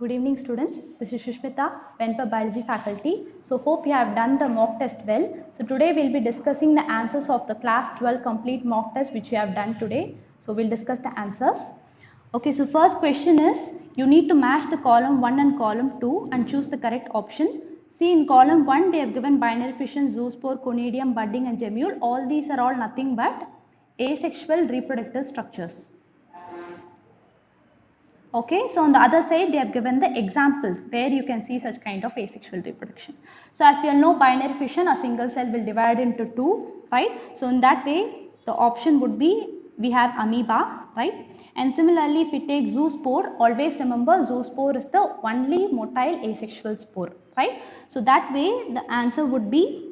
Good evening students, this is Shushmita, Venpa Biology faculty. So hope you have done the mock test well. So today we will be discussing the answers of the class 12 complete mock test which you have done today. So we will discuss the answers. Okay, so first question is, you need to match the column 1 and column 2 and choose the correct option. See, in column 1 they have given binary fission, zoospore, conidium, budding and gemule. All these are all nothing but asexual reproductive structures. Okay, so on the other side they have given the examples where you can see such kind of asexual reproduction. So as we all know, binary fission, a single cell will divide into two, right? So in that way the option would be, we have amoeba, right? And similarly if we take zoospore, always remember zoospore is the only motile asexual spore, right? So that way the answer would be,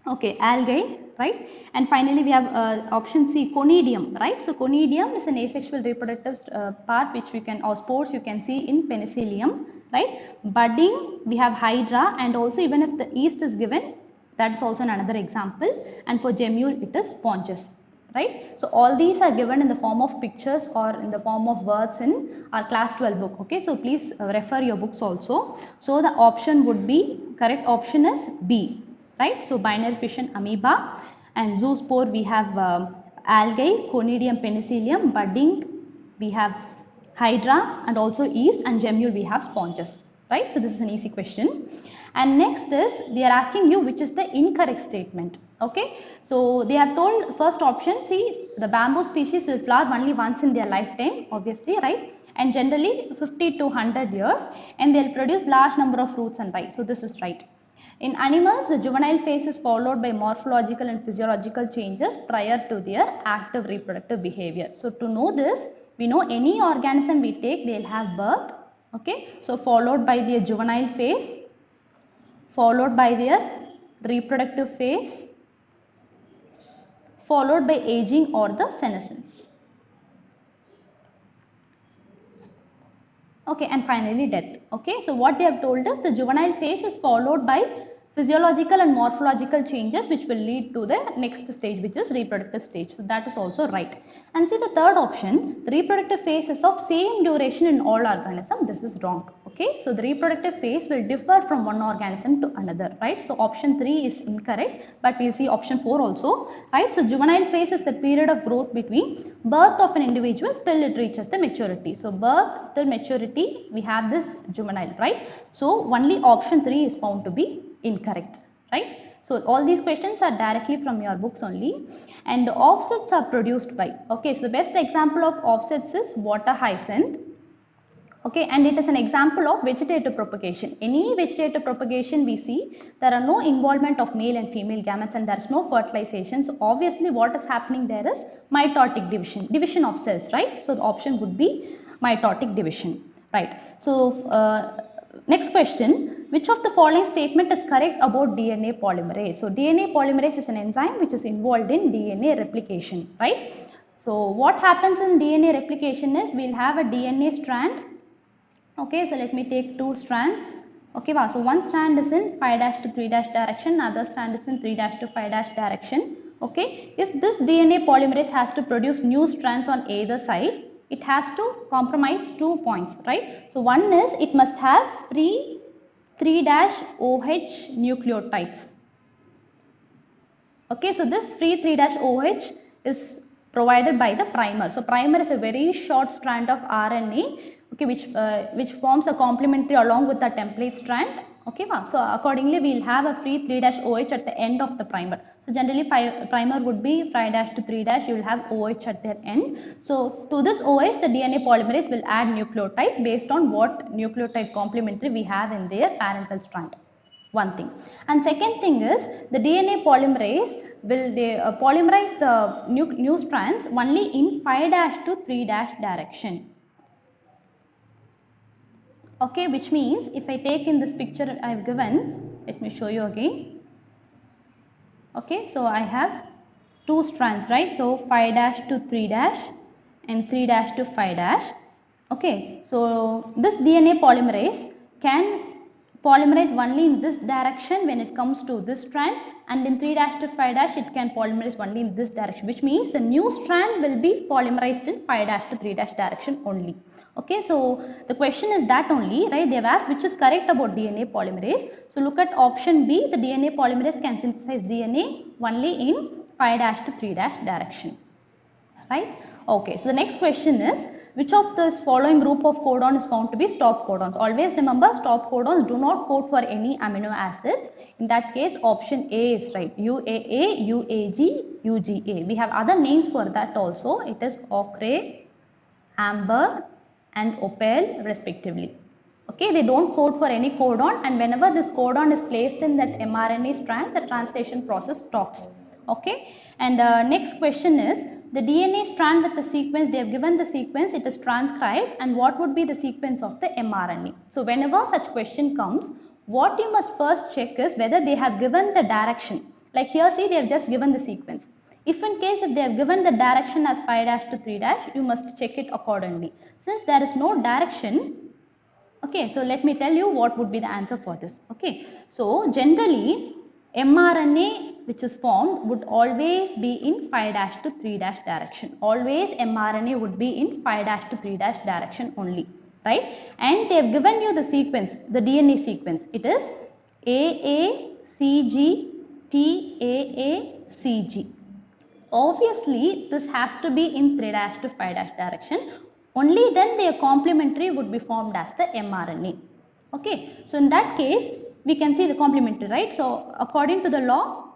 okay, algae, right? And finally we have option C, conidium, right? So conidium is an asexual reproductive part which we can, or spores you can see in penicillium, right? Budding we have hydra, and also even if the yeast is given, that's also another example. And for gemule it is sponges, right? So all these are given in the form of pictures or in the form of words in our class 12 book. Okay, so please refer your books also. So the option would be, correct option is B. Right, so binary fission amoeba, and zoospore we have algae, conidium penicillium, budding we have hydra and also yeast, and gemule we have sponges, right? So this is an easy question. And next is, they are asking you which is the incorrect statement. Okay, so they have told first option, see, the bamboo species will flower only once in their lifetime, obviously, right? And generally 50 to 100 years, and they will produce large number of fruits and rice. So this is right. In animals, the juvenile phase is followed by morphological and physiological changes prior to their active reproductive behavior. So to know this, we know any organism we take, they will have birth, okay? So followed by their juvenile phase, followed by their reproductive phase, followed by aging or the senescence. Okay, and finally death. Okay, so what they have told us, the juvenile phase is followed by physiological and morphological changes which will lead to the next stage, which is reproductive stage. So that is also right. And see the third option, the reproductive phase is of same duration in all organisms. This is wrong. Okay, so the reproductive phase will differ from one organism to another, right? So option 3 is incorrect, but we'll see option 4 also, right? So juvenile phase is the period of growth between birth of an individual till it reaches the maturity. So birth till maturity, we have this juvenile, right? So only option 3 is found to be incorrect, right? So all these questions are directly from your books only. And the offsets are produced by, okay, so the best example of offsets is water hyacinth. Okay, and it is an example of vegetative propagation. Any vegetative propagation we see, there are no involvement of male and female gametes and there is no fertilization. So obviously what is happening there is mitotic division of cells, right? So the option would be mitotic division, right? So next question, which of the following statement is correct about DNA polymerase? So DNA polymerase is an enzyme which is involved in DNA replication, right? So what happens in DNA replication is, we'll have a DNA strand. Okay, so let me take two strands. Okay, wow. So one strand is in 5' to 3' direction, other strand is in 3' to 5' direction. Okay, if this DNA polymerase has to produce new strands on either side, it has to compromise 2 points, right? So one is, it must have free 3'OH nucleotides. Okay, so this free 3'OH is provided by the primer. So primer is a very short strand of RNA, okay, which forms a complementary along with the template strand. Okay, so accordingly we will have a free 3'OH at the end of the primer. So generally primer would be 5' to 3', you will have OH at their end. So to this OH the DNA polymerase will add nucleotides based on what nucleotide complementary we have in their parental strand. One thing. And second thing is, the DNA polymerase will polymerize the new strands only in 5' to 3' direction. Okay, which means if I take in this picture I have given, let me show you again. Okay, so I have two strands, right? So 5' to 3' and 3' to 5'. Okay, so this DNA polymerase can polymerize only in this direction when it comes to this strand, and in 3' to 5' it can polymerize only in this direction, which means the new strand will be polymerized in 5' to 3' direction only. Okay, so the question is that only, right? They have asked which is correct about DNA polymerase. So look at option B, the DNA polymerase can synthesize DNA only in 5' to 3' direction, right? Okay, so the next question is, which of this following group of codon is found to be stop codons? Always remember, stop codons do not code for any amino acids. In that case, option A is right. UAA, UAG, UGA. We have other names for that also. It is ochre, amber and opal respectively. Okay, they don't code for any codon, and whenever this codon is placed in that mRNA strand, the translation process stops. Okay, and next question is, the DNA strand with the sequence, they have given the sequence, it is transcribed, and what would be the sequence of the mRNA? So whenever such question comes, what you must first check is whether they have given the direction. Like here, see, they have just given the sequence. If in case if they have given the direction as 5' to 3', you must check it accordingly. Since there is no direction, okay, so let me tell you what would be the answer for this. Okay, so generally mRNA which is formed would always be in 5' to 3' direction. Always mRNA would be in 5' to 3' direction only, right? And they have given you the sequence, the DNA sequence. It is AACG TAACG. Obviously, this has to be in 3' to 5' direction. Only then their complementary would be formed as the mRNA. Okay, so in that case, we can see the complementary, right? So according to the law,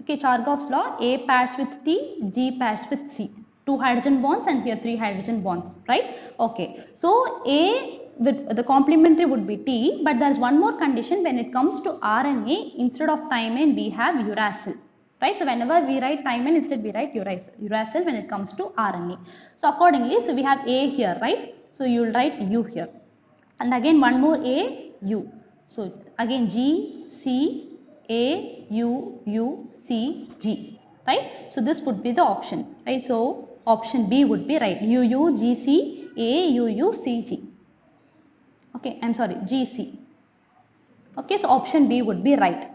okay, Chargaff's law, A pairs with T, G pairs with C. 2 hydrogen bonds and here 3 hydrogen bonds, right? Okay, so A with the complementary would be T, but there is one more condition. When it comes to RNA, instead of thymine, we have uracil. Right, so whenever we write thymine, instead we write uracil when it comes to RNA. So accordingly, so we have A here, right? So you will write U here, and again one more A, U. So again G, C, A, U, U, C, G, right? So this would be the option, right? So option B would be right. U, U, G, C, A, U, U, C, G. Okay, I'm sorry, G, C. Okay, so option B would be right.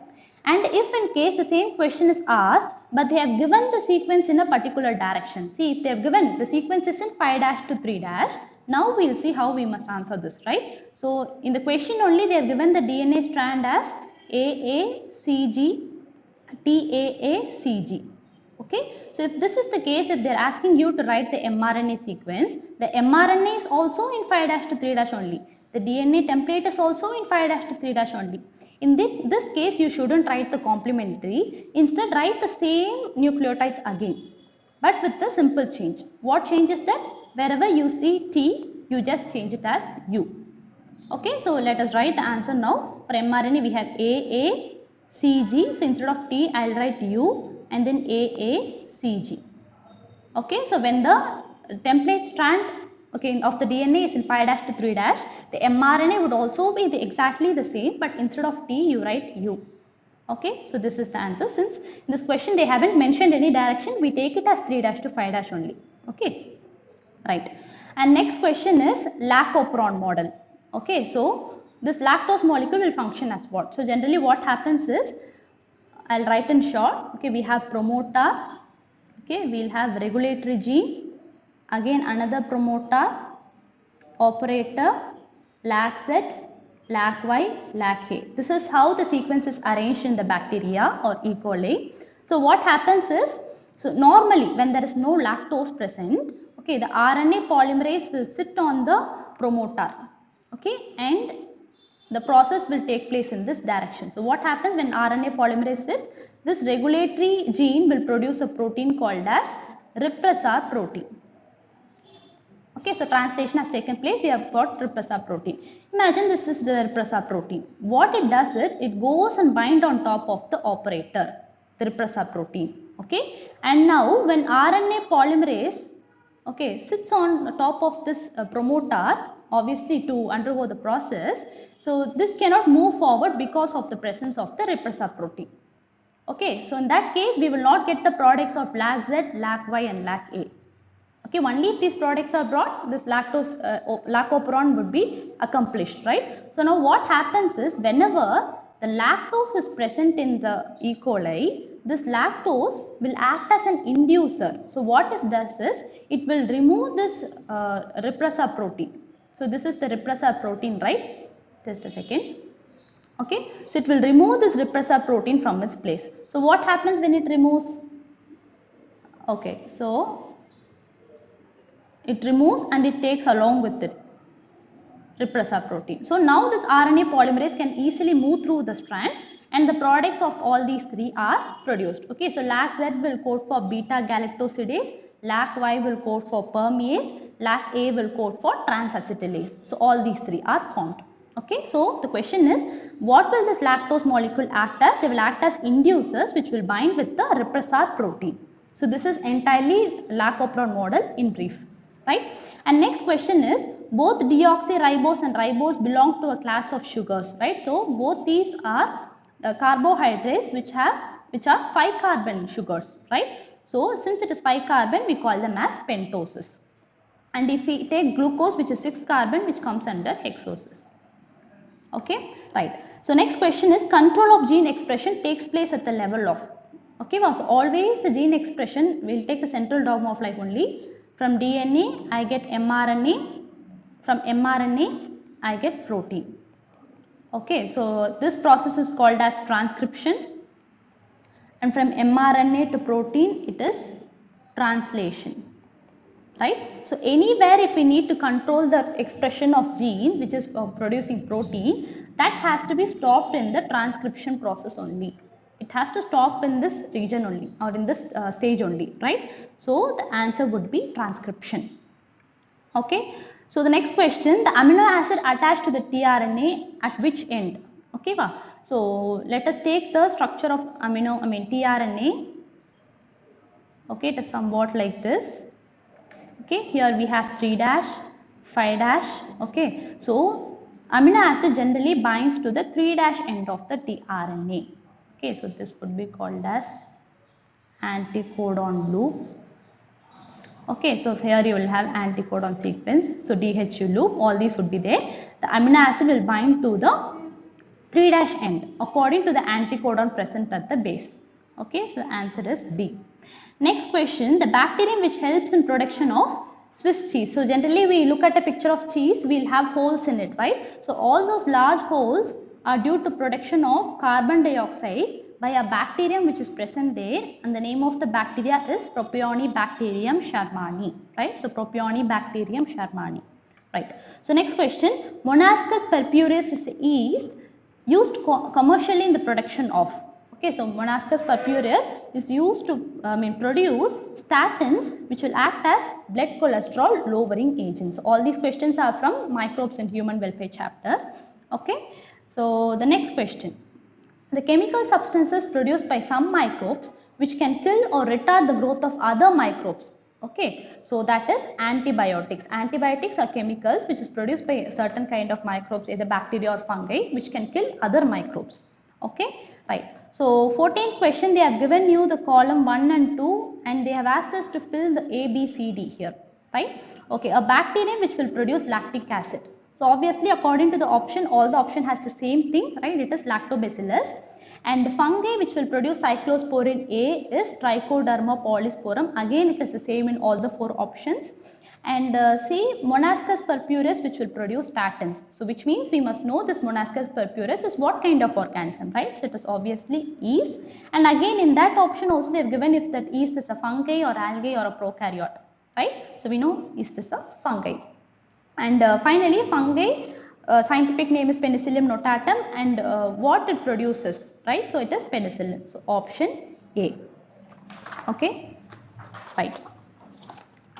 And if in case the same question is asked, but they have given the sequence in a particular direction. See, if they have given the sequence is in 5' to 3', now we will see how we must answer this, right? So in the question only they have given the DNA strand as AACG TAACG. Okay, so if this is the case, if they are asking you to write the mRNA sequence, the mRNA is also in 5' to 3' only. The DNA template is also in 5' to 3' only. In this case, you shouldn't write the complementary. Instead, write the same nucleotides again, but with the simple change. What change is that? Wherever you see T, you just change it as U. Okay, so let us write the answer now. For mRNA, we have AACG. So instead of T, I will write U and then AACG. Okay, so when the template strand of the DNA is in 5' to 3', the mRNA would also be exactly the same, but instead of T, you write U. Okay, so this is the answer. Since in this question they haven't mentioned any direction, we take it as 3' to 5' only. Okay, right. And next question is lactoperon model. Okay, so this lactose molecule will function as what? So generally what happens is, I'll write in short. Okay, we have promoter. Okay, we'll have regulatory gene. Again another promoter, operator, lac Z, lac Y, lac A. This is how the sequence is arranged in the bacteria or E. coli. So what happens is, so normally when there is no lactose present, okay, the RNA polymerase will sit on the promoter, okay, and the process will take place in this direction. So what happens when RNA polymerase sits? This regulatory gene will produce a protein called as repressor protein. Okay, so translation has taken place. We have got repressor protein. Imagine this is the repressor protein. What it does is, it goes and binds on top of the operator, the repressor protein. Okay, and now when RNA polymerase, okay, sits on top of this promoter, obviously to undergo the process, so this cannot move forward because of the presence of the repressor protein. Okay, so in that case, we will not get the products of lac Z, lac Y and lac A. Okay, only if these products are brought, this lactoperon would be accomplished, right? So now what happens is, whenever the lactose is present in the E. coli, this lactose will act as an inducer. So what it does is, it will remove this repressor protein. So this is the repressor protein, right? Just a second. Okay, so it will remove this repressor protein from its place. So what happens when it removes? Okay, so it removes and it takes along with it repressor protein. So now this RNA polymerase can easily move through the strand and the products of all these three are produced. Okay, so LAC-Z will code for beta galactosidase, LAC-Y will code for permease, LAC-A will code for transacetylase. So all these three are formed. Okay, so the question is, what will this lactose molecule act as? They will act as inducers which will bind with the repressor protein. So this is entirely Lac-Operon model in brief, right? And next question is, both deoxyribose and ribose belong to a class of sugars, right? So both these are carbohydrates which are 5 carbon sugars, right? So since it is 5 carbon, we call them as pentoses. And if we take glucose, which is 6 carbon, which comes under hexoses. Okay, right. So next question is, control of gene expression takes place at the level of. Okay, so always the gene expression will take the central dogma of life only. From DNA, I get mRNA. From mRNA, I get protein. Okay, so this process is called as transcription. And from mRNA to protein, it is translation. Right? So anywhere if we need to control the expression of gene which is producing protein, that has to be stopped in the transcription process only. It has to stop in this region only or in this stage only, right? So the answer would be transcription. Okay. So the next question, the amino acid attached to the tRNA at which end? Okay. So let us take the structure of tRNA. Okay, it is somewhat like this. Okay, here we have 3 dash, 5 dash. Okay, so amino acid generally binds to the 3 dash end of the tRNA. Okay, so this would be called as anticodon loop. Okay, so here you will have anticodon sequence. So DHU loop, all these would be there. The amino acid will bind to the 3 dash end according to the anticodon present at the base. Okay, so the answer is B. Next question, the bacterium which helps in production of Swiss cheese. So generally we look at a picture of cheese, we will have holes in it, right? So all those large holes are due to production of carbon dioxide by a bacterium which is present there, and the name of the bacteria is Propionibacterium shermani, right? So Propionibacterium shermani, right? So next question, Monascus purpureus is a yeast used commercially in the production of. Okay, so Monascus purpureus is used to produce statins which will act as blood cholesterol lowering agents. All these questions are from microbes in human welfare chapter. Okay, so the next question, the chemical substances produced by some microbes which can kill or retard the growth of other microbes. Okay, so that is antibiotics. Antibiotics are chemicals which is produced by a certain kind of microbes, either bacteria or fungi, which can kill other microbes. Okay, right. So 14th question, they have given you the column 1 and 2 and they have asked us to fill the A, B, C, D here, right? Okay, a bacterium which will produce lactic acid. So obviously according to the option, all the option has the same thing, right? It is lactobacillus. And the fungi which will produce cyclosporin A is Trichoderma polysporum. Again it is the same in all the 4 options. And C, Monascus purpureus which will produce statins. So which means we must know this Monascus purpureus is what kind of organism, right? So it is obviously yeast. And again in that option also they have given if that yeast is a fungi or algae or a prokaryote, right? So we know yeast is a fungi. And finally fungi, scientific name is Penicillium notatum, and what it produces, right? So it is penicillin. So option A. Okay, right.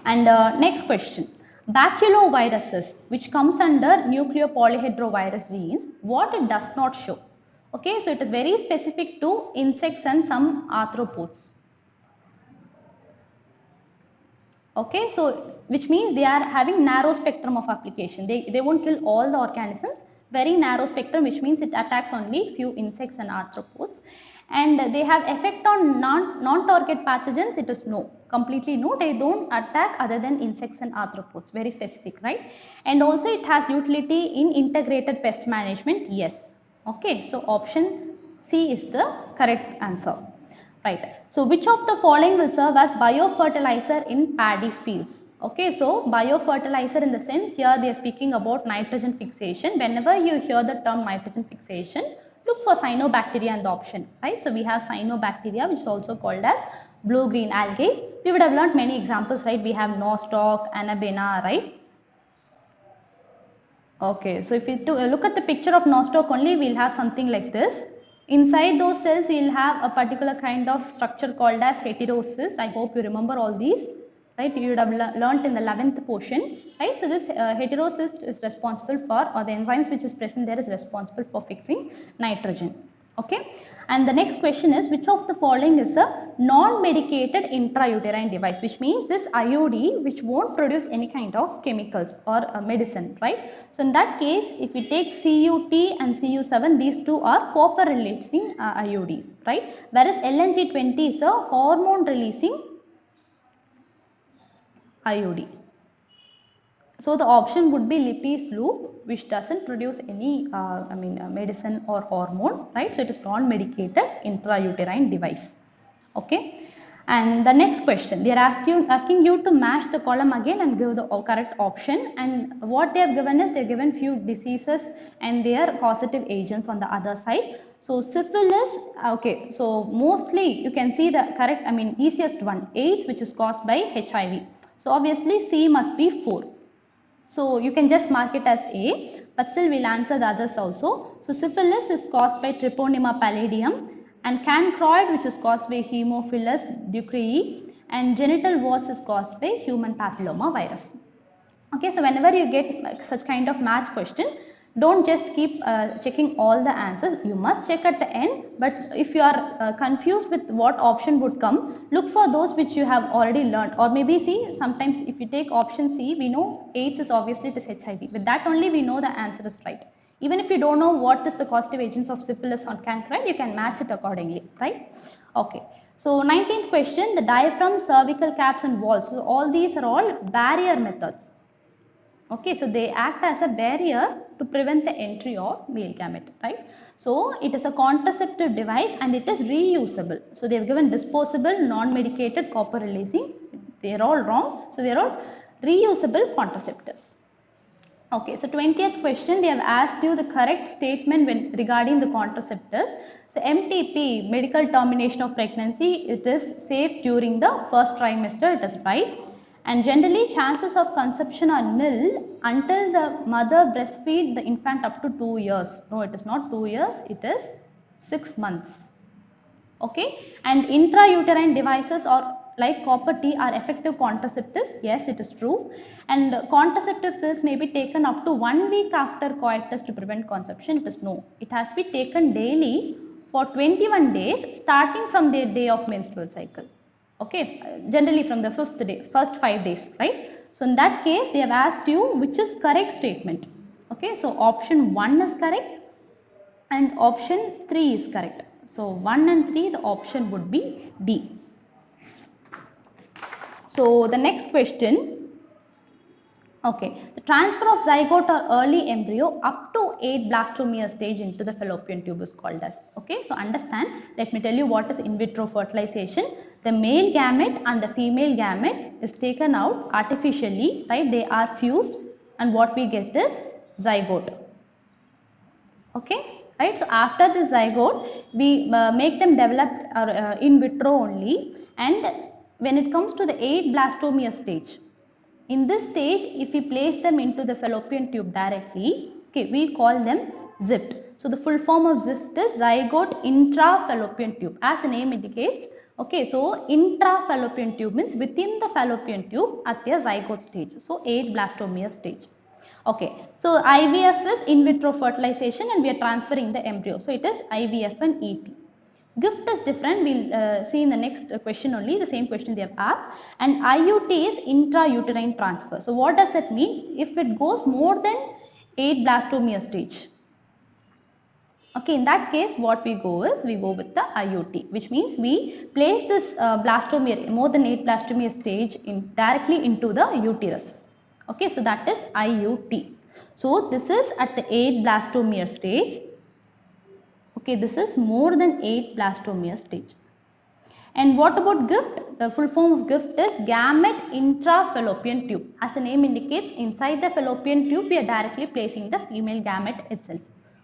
And next question, baculoviruses which comes under nucleopolyhedrovirus genes, what it does not show. Okay, so it is very specific to insects and some arthropods. Okay, so which means they are having narrow spectrum of application. They won't kill all the organisms, very narrow spectrum, which means it attacks only few insects and arthropods. And they have effect on non-target pathogens, it is no, completely no, they don't attack other than insects and arthropods, very specific, right? And also it has utility in integrated pest management, yes. Okay, so option C is the correct answer, right? So which of the following will serve as biofertilizer in paddy fields? Okay, so biofertilizer in the sense here they are speaking about nitrogen fixation. Whenever you hear the term nitrogen fixation, look for cyanobacteria in the option, right? So we have cyanobacteria, which is also called as blue-green algae. We would have learned many examples, right? We have nostoc, Anabaena, right? Okay, so if you look at the picture of nostoc only, we'll have something like this. Inside those cells, you'll have a particular kind of structure called as heterocyst. I hope you remember all these, right? You would have learnt in the 11th portion, right? So this heterocyst is responsible for, or the enzymes which is present there is responsible for fixing nitrogen. Okay, and the next question is, which of the following is a non-medicated intrauterine device, which means this IUD which won't produce any kind of chemicals or medicine, right? So in that case, if we take CUT and CU7, these two are copper releasing IUDs, right? Whereas LNG20 is a hormone releasing IUD. So the option would be Lippi's loop, which doesn't produce any medicine or hormone, right? So it is non-medicated intrauterine device. Okay. And the next question, they are asking you to match the column again and give the correct option. And what they have given is, they have given few diseases and their causative agents on the other side. So syphilis, okay, so mostly you can see the correct, easiest one, AIDS, which is caused by HIV. So obviously C must be 4. So you can just mark it as A, but still we'll answer the others also. So syphilis is caused by Treponema pallidum, and cancroid, which is caused by Haemophilus ducreyi, and genital warts is caused by human papilloma virus. Okay, so whenever you get such kind of match question, don't just keep checking all the answers. You must check at the end, but if you are confused with what option would come, look for those which you have already learned. Or maybe see, sometimes if you take option C, we know AIDS is obviously, it is HIV. With that only we know the answer is right. Even if you don't know what is the causative agents of syphilis or cancroid, you can match it accordingly, right? Okay. So 19th question, the diaphragm, cervical caps and walls. So all these are all barrier methods. Okay, so they act as a barrier to prevent the entry of male gamete, right? So it is a contraceptive device and it is reusable. So they have given disposable, non-medicated, copper releasing. They are all wrong. So they are all reusable contraceptives. Okay, so 20th question, they have asked you the correct statement when regarding the contraceptives. So MTP, medical termination of pregnancy, it is safe during the first trimester, it is right. And generally chances of conception are nil until the mother breastfeed the infant up to 2 years. No, it is not 2 years, it is 6 months. Okay, and intrauterine devices or like copper T are effective contraceptives. Yes, it is true. And contraceptive pills may be taken up to 1 week after coitus to prevent conception. It is no. It has to be taken daily for 21 days starting from their day of menstrual cycle. Okay, generally from the 5th day, first 5 days, right? So in that case, they have asked you which is correct statement. Okay, so option 1 is correct and option 3 is correct. So 1 and 3, the option would be D. So the next question, okay, the transfer of zygote or early embryo up to 8 blastomere stage into the fallopian tube is called as. Okay, so understand, let me tell you what is in vitro fertilization. The male gamete and the female gamete is taken out artificially, right? They are fused and what we get is zygote. Okay, right? So after the zygote, we make them develop in vitro only, and when it comes to the 8 blastomere stage, in this stage, if we place them into the fallopian tube directly, okay, we call them ZIFT. So the full form of ZIFT is zygote intrafallopian tube, as the name indicates. Okay, so intrafallopian tube means within the fallopian tube at the zygote stage. So 8 blastomere stage. Okay, so IVF is in vitro fertilization and we are transferring the embryo. So it is IVF and ET. GIFT is different, we will see in the next question only, the same question they have asked. And IUT is intrauterine transfer. So what does that mean? If it goes more than 8 blastomere stage. Okay, in that case what we go is, we go with the IUT, which means we place this blastomere, more than 8 blastomere stage directly into the uterus. Okay, so that is IUT. So this is at the 8 blastomere stage. Okay, this is more than 8 blastomere stage. And what about gift? The full form of gift is gamete intrafallopian tube. As the name indicates, inside the fallopian tube we are directly placing the female gamete itself.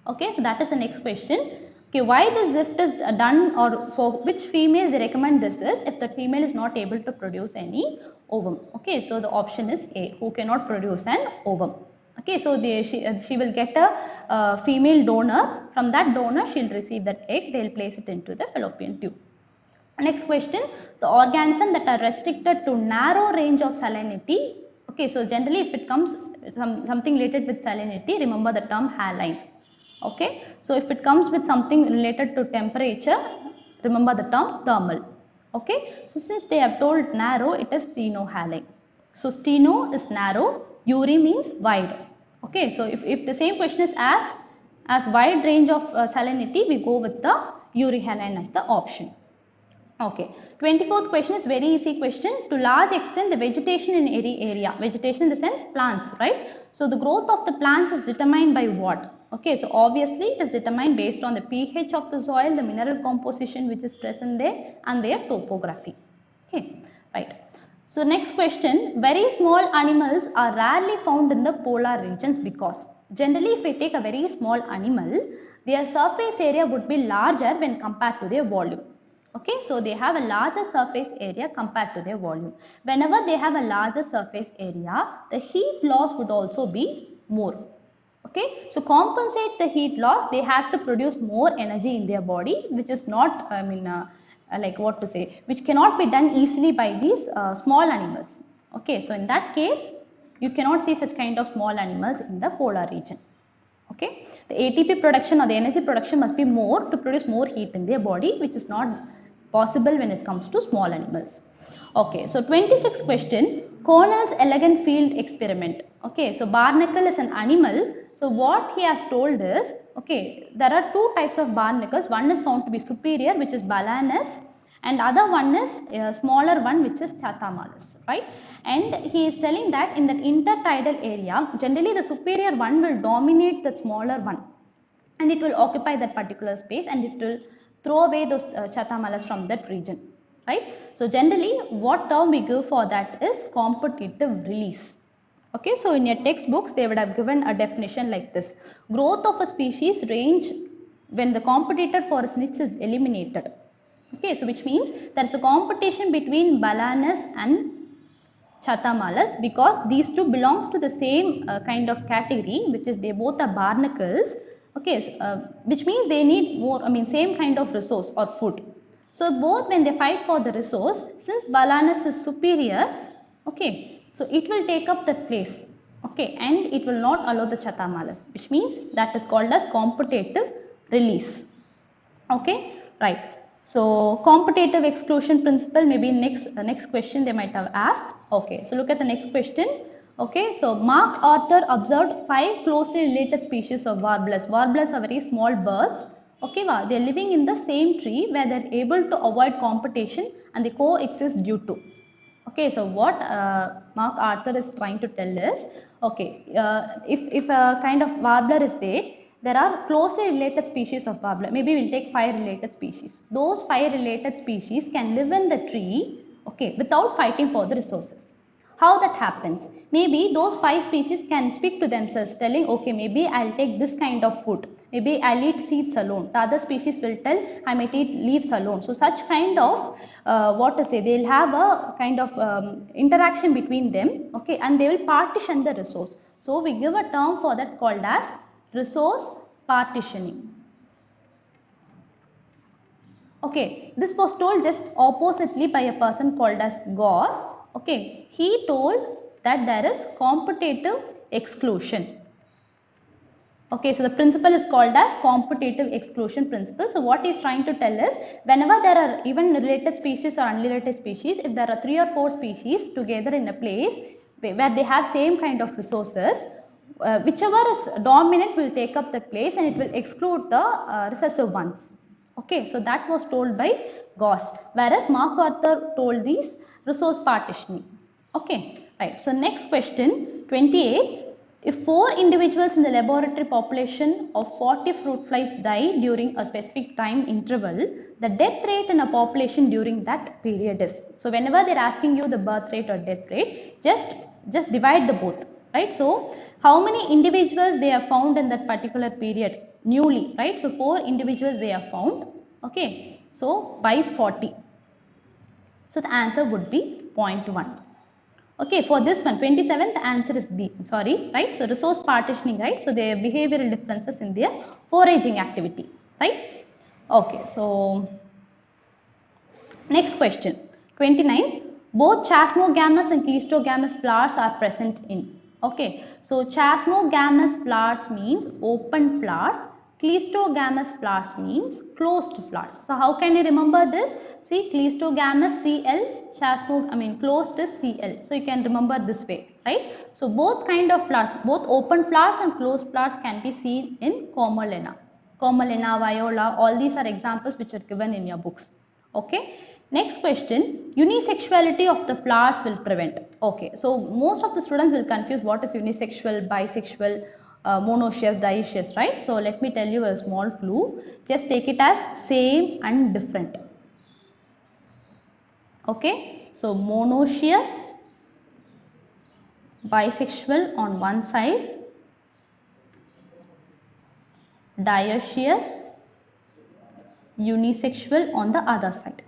Okay, so that is the next question. Okay, why the gift is done, or for which female they recommend this is if the female is not able to produce any ovum. Okay, so the option is A, who cannot produce an ovum. Okay, so she will get a female donor. From that donor she will receive that egg, they will place it into the fallopian tube. Next question, the organisms that are restricted to narrow range of salinity. Okay, so generally if it comes something related with salinity, remember the term haline. Okay, so if it comes with something related to temperature, remember the term thermal. Okay, so since they have told narrow, it is stenohaline. So steno is narrow, uri means wide. Okay, so if the same question is asked as wide range of salinity, we go with the urihaline as the option. Okay, 24th question is very easy question. To large extent, the vegetation in any area, vegetation in the sense plants, right? So the growth of the plants is determined by what? Okay, so obviously it is determined based on the pH of the soil, the mineral composition which is present there, and their topography. Okay, right. So next question, very small animals are rarely found in the polar regions because generally if we take a very small animal, their surface area would be larger when compared to their volume. Okay, so they have a larger surface area compared to their volume. Whenever they have a larger surface area, the heat loss would also be more. Okay, so compensate the heat loss, they have to produce more energy in their body, which is not, like what to say, which cannot be done easily by these small animals. Okay, so in that case, you cannot see such kind of small animals in the polar region. Okay, the ATP production or the energy production must be more to produce more heat in their body, which is not possible when it comes to small animals. Okay, so 26th question, Cornell's elegant field experiment. Okay, so barnacle is an animal. So what he has told is, okay, there are two types of barnacles. One is found to be superior, which is Balanus, and other one is a smaller one, which is Chathamalis, right? And he is telling that in that intertidal area, generally the superior one will dominate the smaller one, and it will occupy that particular space, and it will throw away those Chathamalis from that region, right? So generally what term we give for that is competitive release. Okay, so in your textbooks they would have given a definition like this. Growth of a species range when the competitor for its niche is eliminated. Okay, so which means there is a competition between Balanus and Chathamalis because these two belongs to the same kind of category, which is they both are barnacles. Okay, which means they need more, same kind of resource or food. So both when they fight for the resource, since Balanus is superior, okay, so it will take up that place, okay, and it will not allow the Chathamalis, which means that is called as competitive release. Okay, right. So competitive exclusion principle, maybe next question they might have asked. Okay, so look at the next question. Okay, so MacArthur observed 5 closely related species of warblers. Warblers are very small birds. Okay, they are living in the same tree where they are able to avoid competition and they coexist due to. Okay, so what MacArthur is trying to tell is, okay, if a kind of warbler is there are closely related species of warbler. Maybe we'll take 5 related species. Those 5 related species can live in the tree, okay, without fighting for the resources. How that happens? Maybe those 5 species can speak to themselves telling, okay, maybe I'll take this kind of food. Maybe I'll eat seeds alone. The other species will tell, I might eat leaves alone. So such kind of, they'll have a kind of interaction between them, okay, and they will partition the resource. So we give a term for that called as resource partitioning. Okay, this was told just oppositely by a person called as Gauss. Okay, he told that there is competitive exclusion. Okay, so the principle is called as competitive exclusion principle. So what he is trying to tell is, whenever there are even related species or unrelated species, if there are 3 or 4 species together in a place where they have same kind of resources, whichever is dominant will take up the place and it will exclude the recessive ones. Okay, so that was told by Gauss, whereas MacArthur told these resource partitioning. Okay, right. So next question, 28. If 4 individuals in the laboratory population of 40 fruit flies die during a specific time interval, the death rate in a population during that period is. So whenever they are asking you the birth rate or death rate, just divide the both, right? So how many individuals they have found in that particular period newly, right? So 4 individuals they have found, okay? So by 40. So the answer would be 0.1. Okay, for this one, 27th answer is B. Sorry, right? So resource partitioning, right? So their behavioral differences in their foraging activity, right? Okay, so next question, 29th. Both chasmogamous and cleistogamous flowers are present in. Okay, so chasmogamous flowers means open flowers. Cleistogamous flowers means closed flowers. So how can you remember this? See, cleistogamous Cl, closed is Cl. So you can remember this way, right? So both kind of flowers, both open flowers and closed flowers can be seen in Comolena. Comolena, Viola, all these are examples which are given in your books. Okay. Next question, unisexuality of the flowers will prevent. Okay, so most of the students will confuse what is unisexual, bisexual, monoecious, dioecious, right? So let me tell you a small clue. Just take it as same and different. Okay, so monoecious, bisexual on one side, dioecious, unisexual on the other side.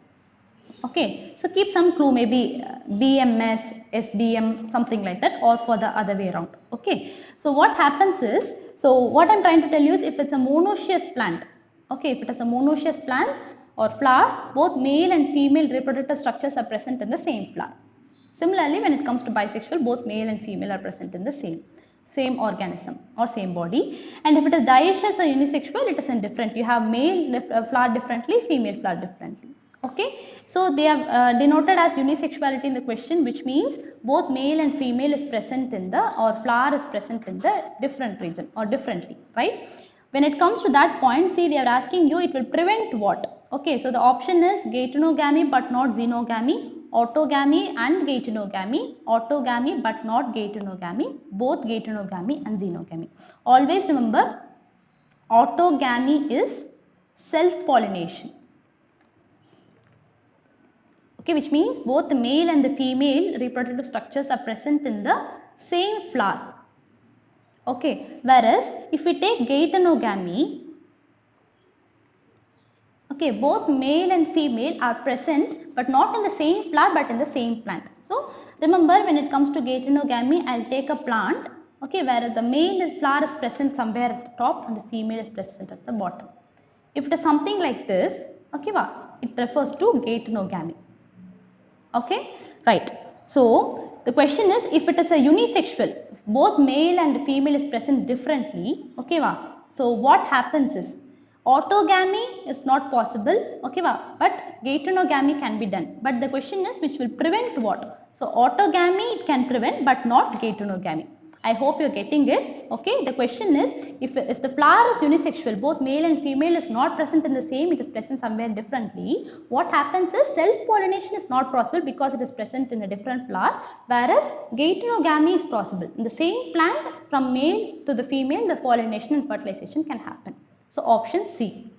Okay, so keep some clue, maybe BMS, SBM, something like that, or for the other way around. Okay, so what happens is, so what I'm trying to tell you is if it's a monoecious plant, okay, if it is a monoecious plant or flowers, both male and female reproductive structures are present in the same flower. Similarly, when it comes to bisexual, both male and female are present in the same organism or same body. And if it is dioecious or unisexual, it is indifferent. You have male flower differently, female flower differently. Okay, so they have denoted as unisexuality in the question, which means both male and female is present in the, or flower is present in the different region or differently, right? When it comes to that point, see, they are asking you it will prevent what? Okay, so the option is geitonogamy but not xenogamy, autogamy and geitonogamy, autogamy but not geitonogamy, both geitonogamy and xenogamy. Always remember, autogamy is self-pollination. Okay, which means both the male and the female reproductive structures are present in the same flower. Okay, whereas if we take geitonogamy, okay, both male and female are present but not in the same flower but in the same plant. So remember, when it comes to geitonogamy, I'll take a plant, okay, where the male flower is present somewhere at the top and the female is present at the bottom. If it is something like this, okay, it refers to geitonogamy. Okay, right. So the question is, if it is a unisexual, both male and female is present differently, okay, so what happens is, autogamy is not possible, okay, but geitonogamy can be done. But the question is, which will prevent what? So autogamy it can prevent but not geitonogamy. I hope you are getting it. Okay, the question is, if the flower is unisexual, both male and female is not present in the same, it is present somewhere differently. What happens is, self-pollination is not possible because it is present in a different flower, whereas geitonogamy is possible. In the same plant, from male to the female, the pollination and fertilization can happen. So option C.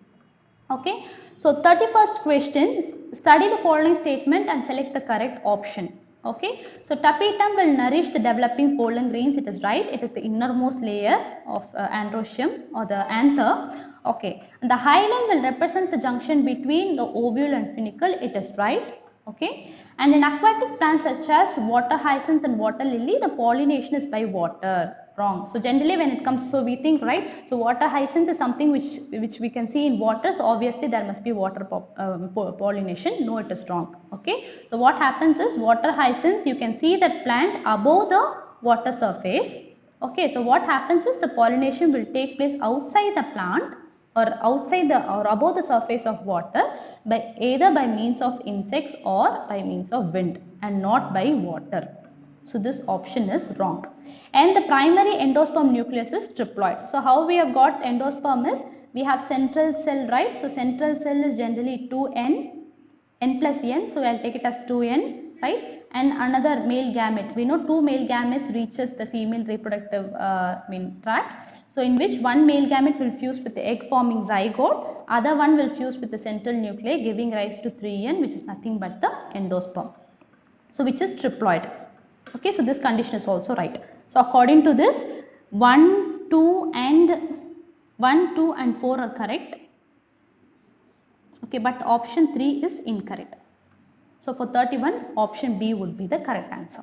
Okay, so 31st question, study the following statement and select the correct option. Okay, so tapetum will nourish the developing pollen grains. It is right. It is the innermost layer of androecium or the anther. Okay, and the hilum will represent the junction between the ovule and funicle. It is right. Okay, and in aquatic plants such as water hyacinth and water lily, the pollination is by water. Wrong. So generally when it comes, so we think, right, so water hyacinth is something which we can see in water, so obviously there must be water pollination. No, it is wrong. Okay, so what happens is, water hyacinth, you can see that plant above the water surface. Okay, so what happens is, the pollination will take place outside the plant or outside the or above the surface of water by either by means of insects or by means of wind and not by water. So this option is wrong. And the primary endosperm nucleus is triploid. So how we have got endosperm is, we have central cell, right? So central cell is generally 2n, n plus n. So I'll take it as 2n, right? and another male gamete. We know two male gametes reaches the female reproductive tract. So in which one male gamete will fuse with the egg forming zygote, other one will fuse with the central nuclei, giving rise to 3N, which is nothing but the endosperm. So which is triploid. Okay, so this condition is also right. So according to this, 1, 2 and 4 are correct. Okay, but option 3 is incorrect. So for 31, option B would be the correct answer.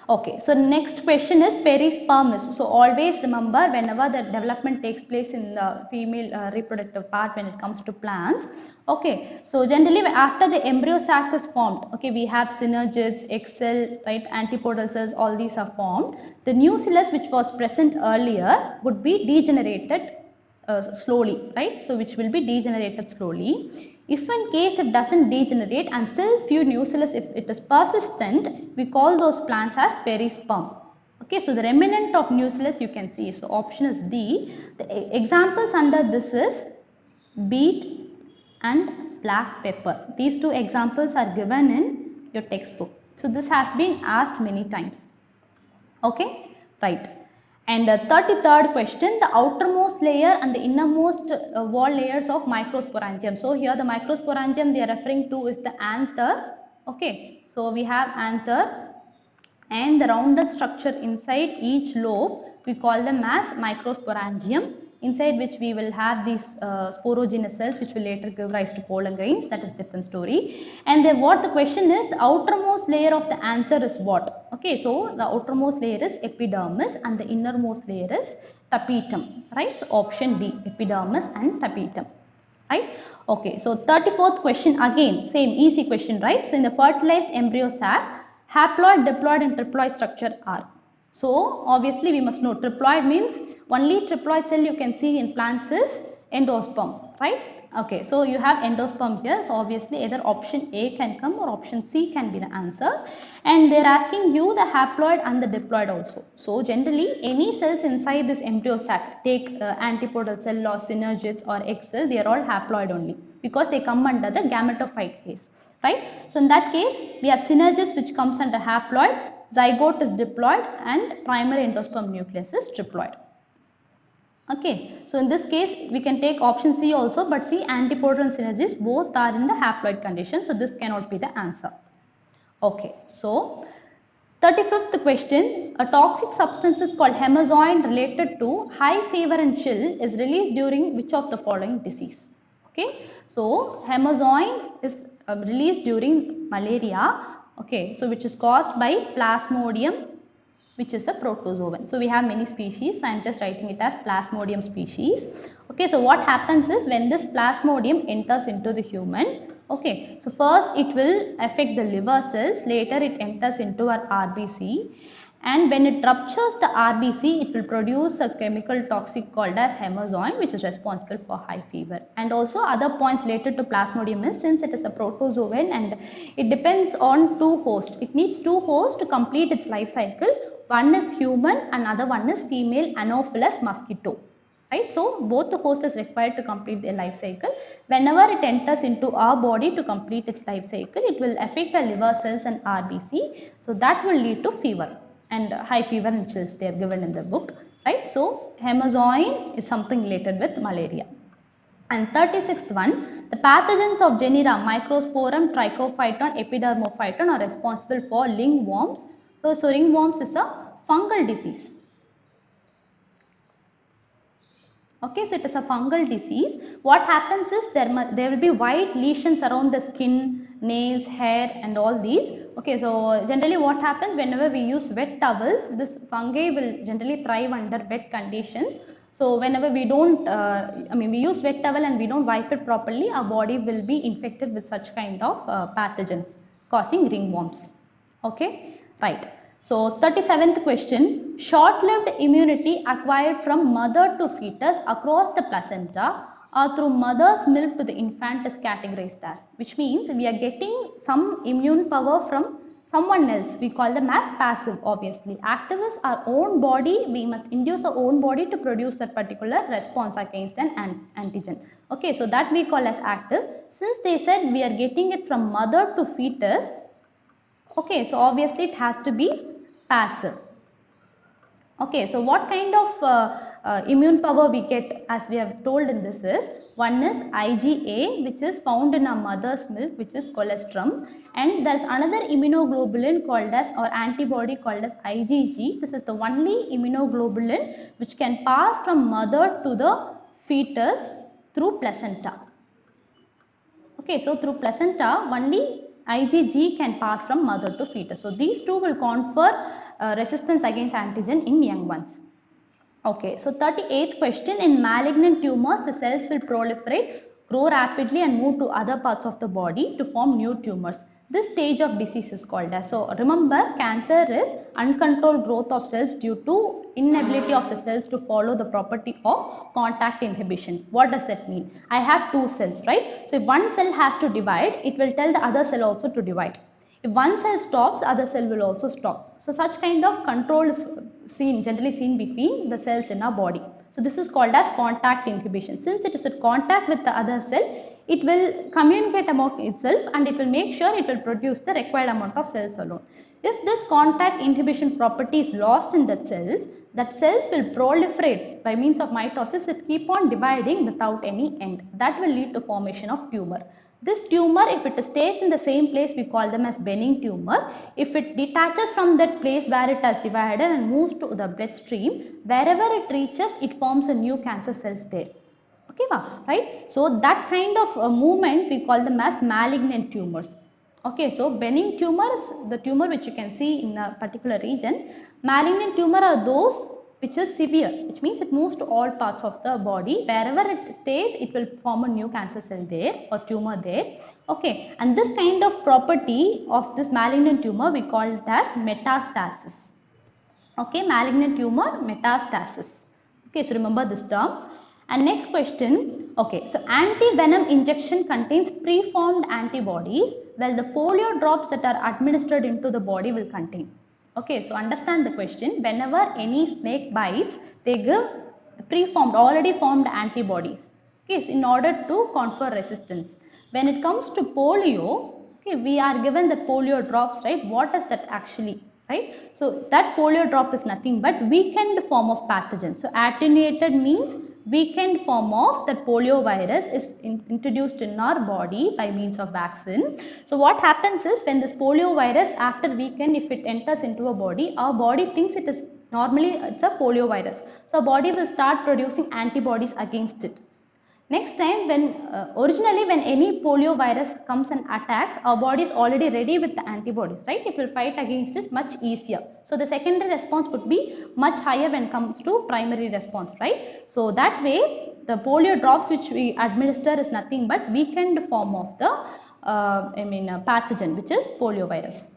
Okay, so next question is perispermis. So always remember, whenever the development takes place in the female reproductive part when it comes to plants. Okay, so generally after the embryo sac is formed, okay, we have synergids, egg cell, right, antipodal cells, all these are formed. The nucellus which was present earlier would be degenerated slowly, right? So which will be degenerated slowly. If in case it doesn't degenerate and still few nucellus, if it is persistent, we call those plants as perisperm. Okay, so the remnant of nucellus you can see. So option is D. The examples under this is beet and black pepper. These two examples are given in your textbook. So this has been asked many times. Okay, right. And 33rd question, the outermost layer and the innermost wall layers of microsporangium. So here the microsporangium they are referring to is the anther. Okay, so we have anther and the rounded structure inside each lobe we call them as microsporangium, inside which we will have these sporogenous cells which will later give rise to pollen grains. That is different story. And then what the question is, the outermost layer of the anther is what? Okay, so the outermost layer is epidermis and the innermost layer is tapetum, right? So option D, epidermis and tapetum, right? Okay, so 34th question, again same easy question, right? So in the fertilized embryo sac, haploid, diploid and triploid structure are. So obviously we must know triploid means only triploid cell you can see in plants is endosperm, right? Okay, so you have endosperm here. So obviously either option A can come or option C can be the answer. And they are asking you the haploid and the diploid also. So generally any cells inside this embryo sac, take antipodal cell or synergids or egg cell, they are all haploid only because they come under the gametophyte phase, right? So in that case we have synergids which comes under haploid, zygote is diploid and primary endosperm nucleus is triploid. Okay, so in this case we can take option C also, but see antipodal and synergids both are in the haploid condition, so this cannot be the answer. Okay, so 35th question, a toxic substance is called hemazoin related to high fever and chill is released during which of the following disease? Okay, so hemazoin is released during malaria, okay, so which is caused by Plasmodium, which is a protozoan. So we have many species. I am just writing it as Plasmodium species. Okay, so what happens is when this Plasmodium enters into the human, okay, so first it will affect the liver cells, later it enters into our RBC, and when it ruptures the RBC, it will produce a chemical toxic called as hemazoin, which is responsible for high fever. And also other points related to Plasmodium is, since it is a protozoan and it depends on two hosts, it needs two hosts to complete its life cycle. One is human, another one is female Anopheles mosquito, right? So both the host is required to complete their life cycle. Whenever it enters into our body to complete its life cycle, it will affect the liver cells and RBC. So that will lead to fever and high fever and chills, they are given in the book, right? So hemazoin is something related with malaria. And 36th one, the pathogens of genera Microsporum, Trichophyton, Epidermophyton are responsible for ringworms. So ringworms is a fungal disease. Okay, so it is a fungal disease. What happens is there will be white lesions around the skin, nails, hair and all these. Okay, so generally what happens whenever we use wet towels, this fungi will generally thrive under wet conditions. So whenever we don't, we use wet towel and we don't wipe it properly, our body will be infected with such kind of pathogens causing ringworms. Okay, right. So 37th question, short-lived immunity acquired from mother to fetus across the placenta or through mother's milk to the infant is categorized as, which means we are getting some immune power from someone else. We call them as passive, obviously. Active is our own body. We must induce our own body to produce that particular response against an antigen. Okay, so that we call as active. Since they said we are getting it from mother to fetus, Okay, so obviously it has to be passive. Okay, so what kind of immune power we get, as we have told in this, is one is IgA, which is found in our mother's milk, which is colostrum, and there's another immunoglobulin called as, or antibody called as IgG. This is the only immunoglobulin which can pass from mother to the fetus through placenta. Okay, so through placenta only IgG can pass from mother to fetus. So these two will confer resistance against antigen in young ones. Okay, so 38th question, in malignant tumors the cells will proliferate, grow rapidly and move to other parts of the body to form new tumors. This stage of disease is called as, so remember, cancer is uncontrolled growth of cells due to inability of the cells to follow the property of contact inhibition. What does that mean? I have two cells, right? So if one cell has to divide, it will tell the other cell also to divide. If one cell stops, other cell will also stop. So such kind of control is generally seen between the cells in our body. So this is called as contact inhibition. Since it is in contact with the other cell, it will communicate among itself and it will make sure it will produce the required amount of cells alone. If this contact inhibition property is lost in the cells, that cells will proliferate by means of mitosis. It keep on dividing without any end. That will lead to formation of tumor. This tumor, if it stays in the same place, we call them as benign tumor. If it detaches from that place where it has divided and moves to the bloodstream, wherever it reaches, it forms a new cancer cells there. Okay, right? So that kind of movement we call them as malignant tumors. Okay, so benign tumors, the tumor which you can see in a particular region. Malignant tumor are those which is severe, which means it moves to all parts of the body. Wherever it stays, it will form a new cancer cell there or tumor there. Okay, and this kind of property of this malignant tumor we call it as metastasis. Okay, malignant tumor metastasis. Okay, so remember this term. And next question, okay, so anti-venom injection contains preformed antibodies, while the polio drops that are administered into the body will contain. Okay, so understand the question. Whenever any snake bites, they give preformed, already formed antibodies. Okay, so in order to confer resistance. When it comes to polio, okay, we are given the polio drops, right? What is that actually? Right? So that polio drop is nothing but weakened form of pathogen. So attenuated means weakened form of that polio virus is introduced in our body by means of vaccine. So what happens is, when this polio virus after weakened, if it enters into a body, our body thinks it is normally it's a polio virus. So our body will start producing antibodies against it. Next time, when originally when any polio virus comes and attacks, our body is already ready with the antibodies, right? It will fight against it much easier. So the secondary response would be much higher when it comes to primary response, right? So that way, the polio drops which we administer is nothing but weakened form of the pathogen, which is polio virus.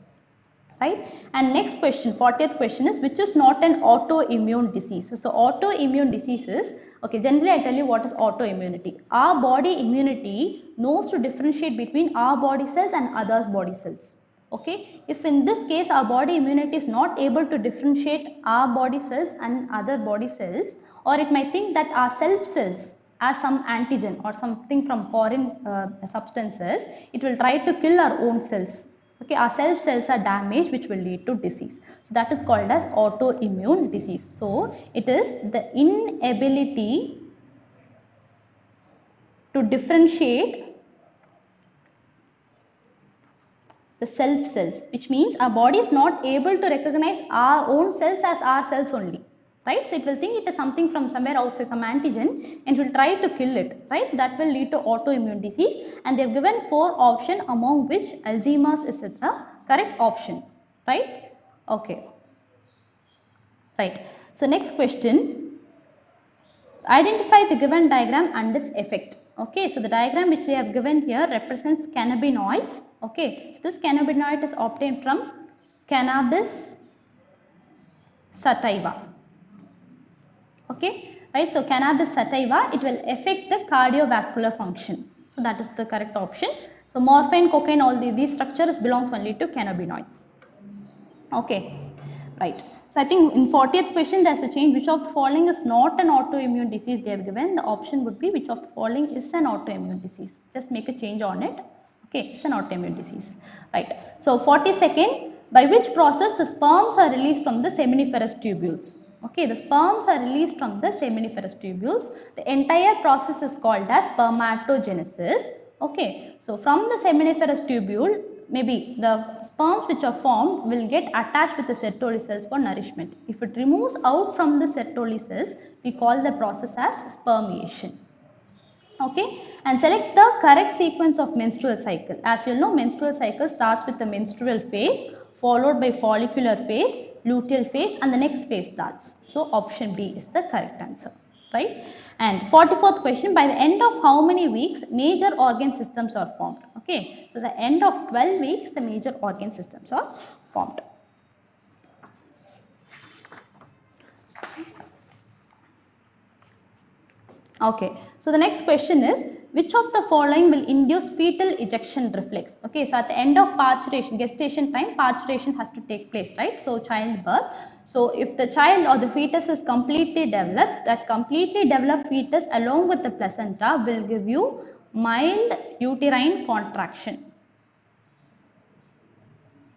Right? And next question, 40th question is, which is not an autoimmune disease? So autoimmune diseases, okay, generally I tell you what is autoimmunity. Our body immunity knows to differentiate between our body cells and others' body cells. Okay, if in this case our body immunity is not able to differentiate our body cells and other body cells, or it might think that our self cells as some antigen or something from foreign substances, it will try to kill our own cells. Okay, our self cells are damaged, which will lead to disease. So that is called as autoimmune disease. So it is the inability to differentiate the self cells, which means our body is not able to recognize our own cells as our cells only. Right? So it will think it is something from somewhere outside, some antigen, and it will try to kill it. Right? So that will lead to autoimmune disease, and they have given 4 options, among which Alzheimer's is the correct option. Right? Okay. Right. So next question, identify the given diagram and its effect. Okay, so the diagram which they have given here represents cannabinoids. Okay, so this cannabinoid is obtained from cannabis sativa. Okay, right, so cannabis sativa, it will affect the cardiovascular function. So that is the correct option. So morphine, cocaine, all these structures belongs only to cannabinoids. Okay, right. So I think in 40th question there is a change. Which of the following is not an autoimmune disease? They have given the option would be which of the following is an autoimmune disease. Just make a change on it. Okay, it's an autoimmune disease. Right. So 42nd, by which process the sperms are released from the seminiferous tubules. Okay, the sperms are released from the seminiferous tubules. The entire process is called as spermatogenesis. Okay, so from the seminiferous tubule, maybe the sperms which are formed will get attached with the Sertoli cells for nourishment. If it removes out from the Sertoli cells, we call the process as spermiation. Okay, and select the correct sequence of menstrual cycle. As you know, menstrual cycle starts with the menstrual phase, followed by follicular phase, luteal phase, and the next phase starts. So option B is the correct answer, right? And 44th question, by the end of how many weeks major organ systems are formed? Okay, so the end of 12 weeks the major organ systems are formed. Okay, so the next question is, which of the following will induce fetal ejection reflex? Okay, so at the end of parturition, gestation time, parturition has to take place, right? So childbirth. So if the child or the fetus is completely developed, that completely developed fetus along with the placenta will give you mild uterine contraction.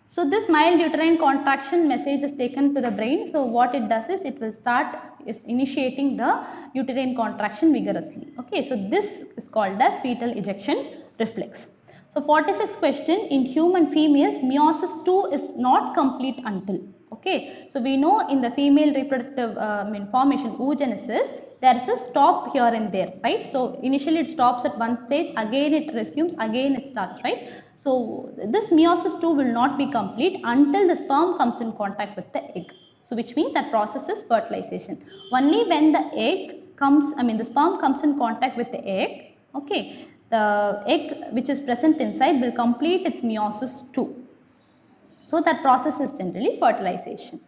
So this mild uterine contraction message is taken to the brain. So what it does is it will start initiating the uterine contraction vigorously. Okay, so this is called as fetal ejection reflex. So 46th question, in human females meiosis 2 is not complete until. Okay, so we know in the female reproductive formation oogenesis, there is a stop here and there, right? So initially it stops at one stage, again it resumes, again it starts, right? So this meiosis 2 will not be complete until the sperm comes in contact with the egg. So which means that process is fertilization. Only when the egg comes, the sperm comes in contact with the egg, okay, the egg which is present inside will complete its meiosis 2. So that process is generally fertilization.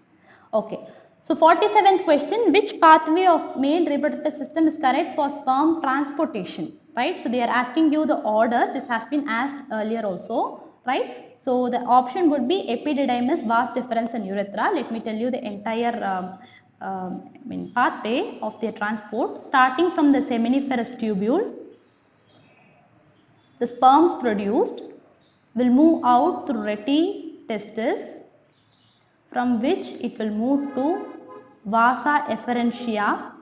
Okay. So 47th question, which pathway of male reproductive system is correct for sperm transportation, right? So they are asking you the order. This has been asked earlier also, right? So the option would be epididymis, vas deferens and urethra. Let me tell you the entire pathway of their transport. Starting from the seminiferous tubule, the sperms produced will move out through reti testis, from which it will move to vasa efferentia.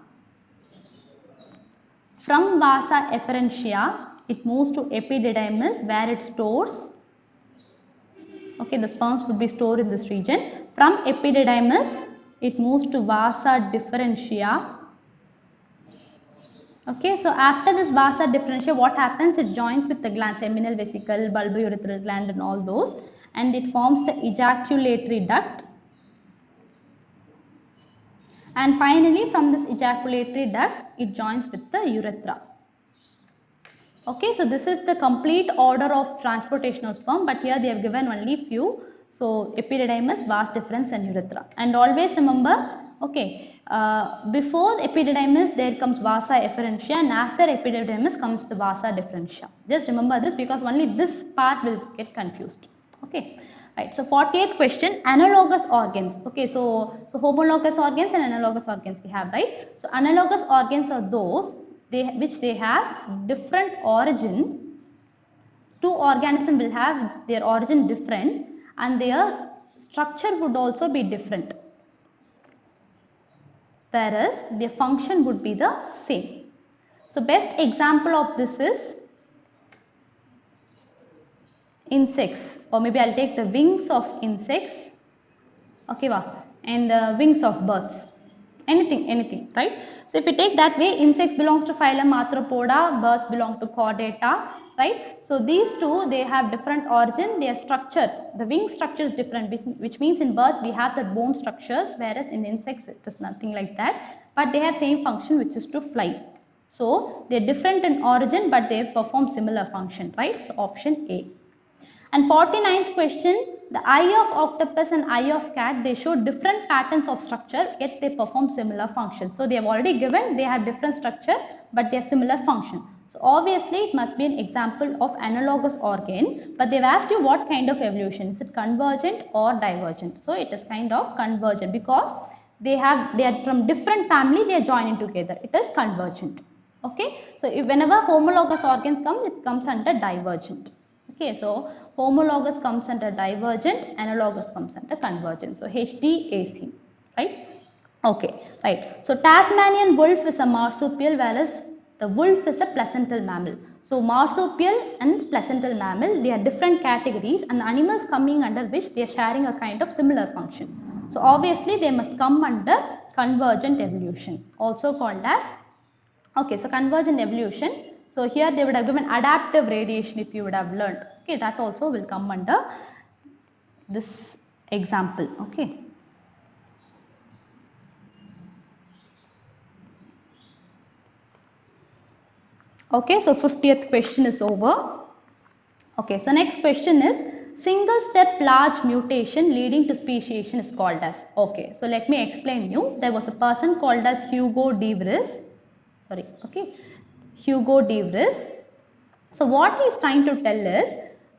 From vasa efferentia, it moves to epididymis where it stores. Okay, the sperms would be stored in this region. From epididymis, it moves to vasa differentia. Okay, so after this vasa differentia, what happens? It joins with the gland, seminal vesicle, bulbourethral gland and all those, and it forms the ejaculatory duct. And finally, from this ejaculatory duct, it joins with the urethra. Okay, so this is the complete order of transportation of sperm, but here they have given only few. So epididymis, vas deferens and urethra. And always remember, okay, before epididymis there comes vasa efferentia, and after epididymis comes the vasa differentia. Just remember this because only this part will get confused. Okay. Right, so 48th question, analogous organs. Okay, so homologous organs and analogous organs we have, right? So analogous organs are those which they have different origin. Two organisms will have their origin different and their structure would also be different, whereas their function would be the same. So best example of this is insects, or maybe I'll take the wings of insects, okay, and the wings of birds, anything, right? So if you take that way, insects belongs to phylum Arthropoda, birds belong to Chordata, right? So these two, they have different origin, their structure, the wing structure is different, which means in birds we have the bone structures, whereas in insects it is nothing like that, but they have same function, which is to fly. So they are different in origin, but they perform similar function, right? So option A. And 49th question, the eye of octopus and eye of cat, they show different patterns of structure, yet they perform similar function. So they have already given, they have different structure, but they have similar function. So obviously it must be an example of analogous organ, but they've asked you what kind of evolution, is it convergent or divergent? So it is kind of convergent because they are from different family, they are joining together. It is convergent. Okay, so whenever homologous organs come, it comes under divergent. Okay, so homologous comes under divergent, analogous comes under convergent. So HDAC, right? Okay, right. So Tasmanian wolf is a marsupial, whereas the wolf is a placental mammal. So marsupial and placental mammal, they are different categories, and the animals coming under which they are sharing a kind of similar function. So obviously they must come under convergent evolution, also called as, okay, so convergent evolution. So here they would have given adaptive radiation if you would have learned. Okay, that also will come under this example. Okay. Okay, so 50th question is over. Okay, so next question is single step large mutation leading to speciation is called as. Okay, so let me explain you. There was a person called as Hugo de Vries. Sorry, okay, Hugo de Vries. So what he is trying to tell is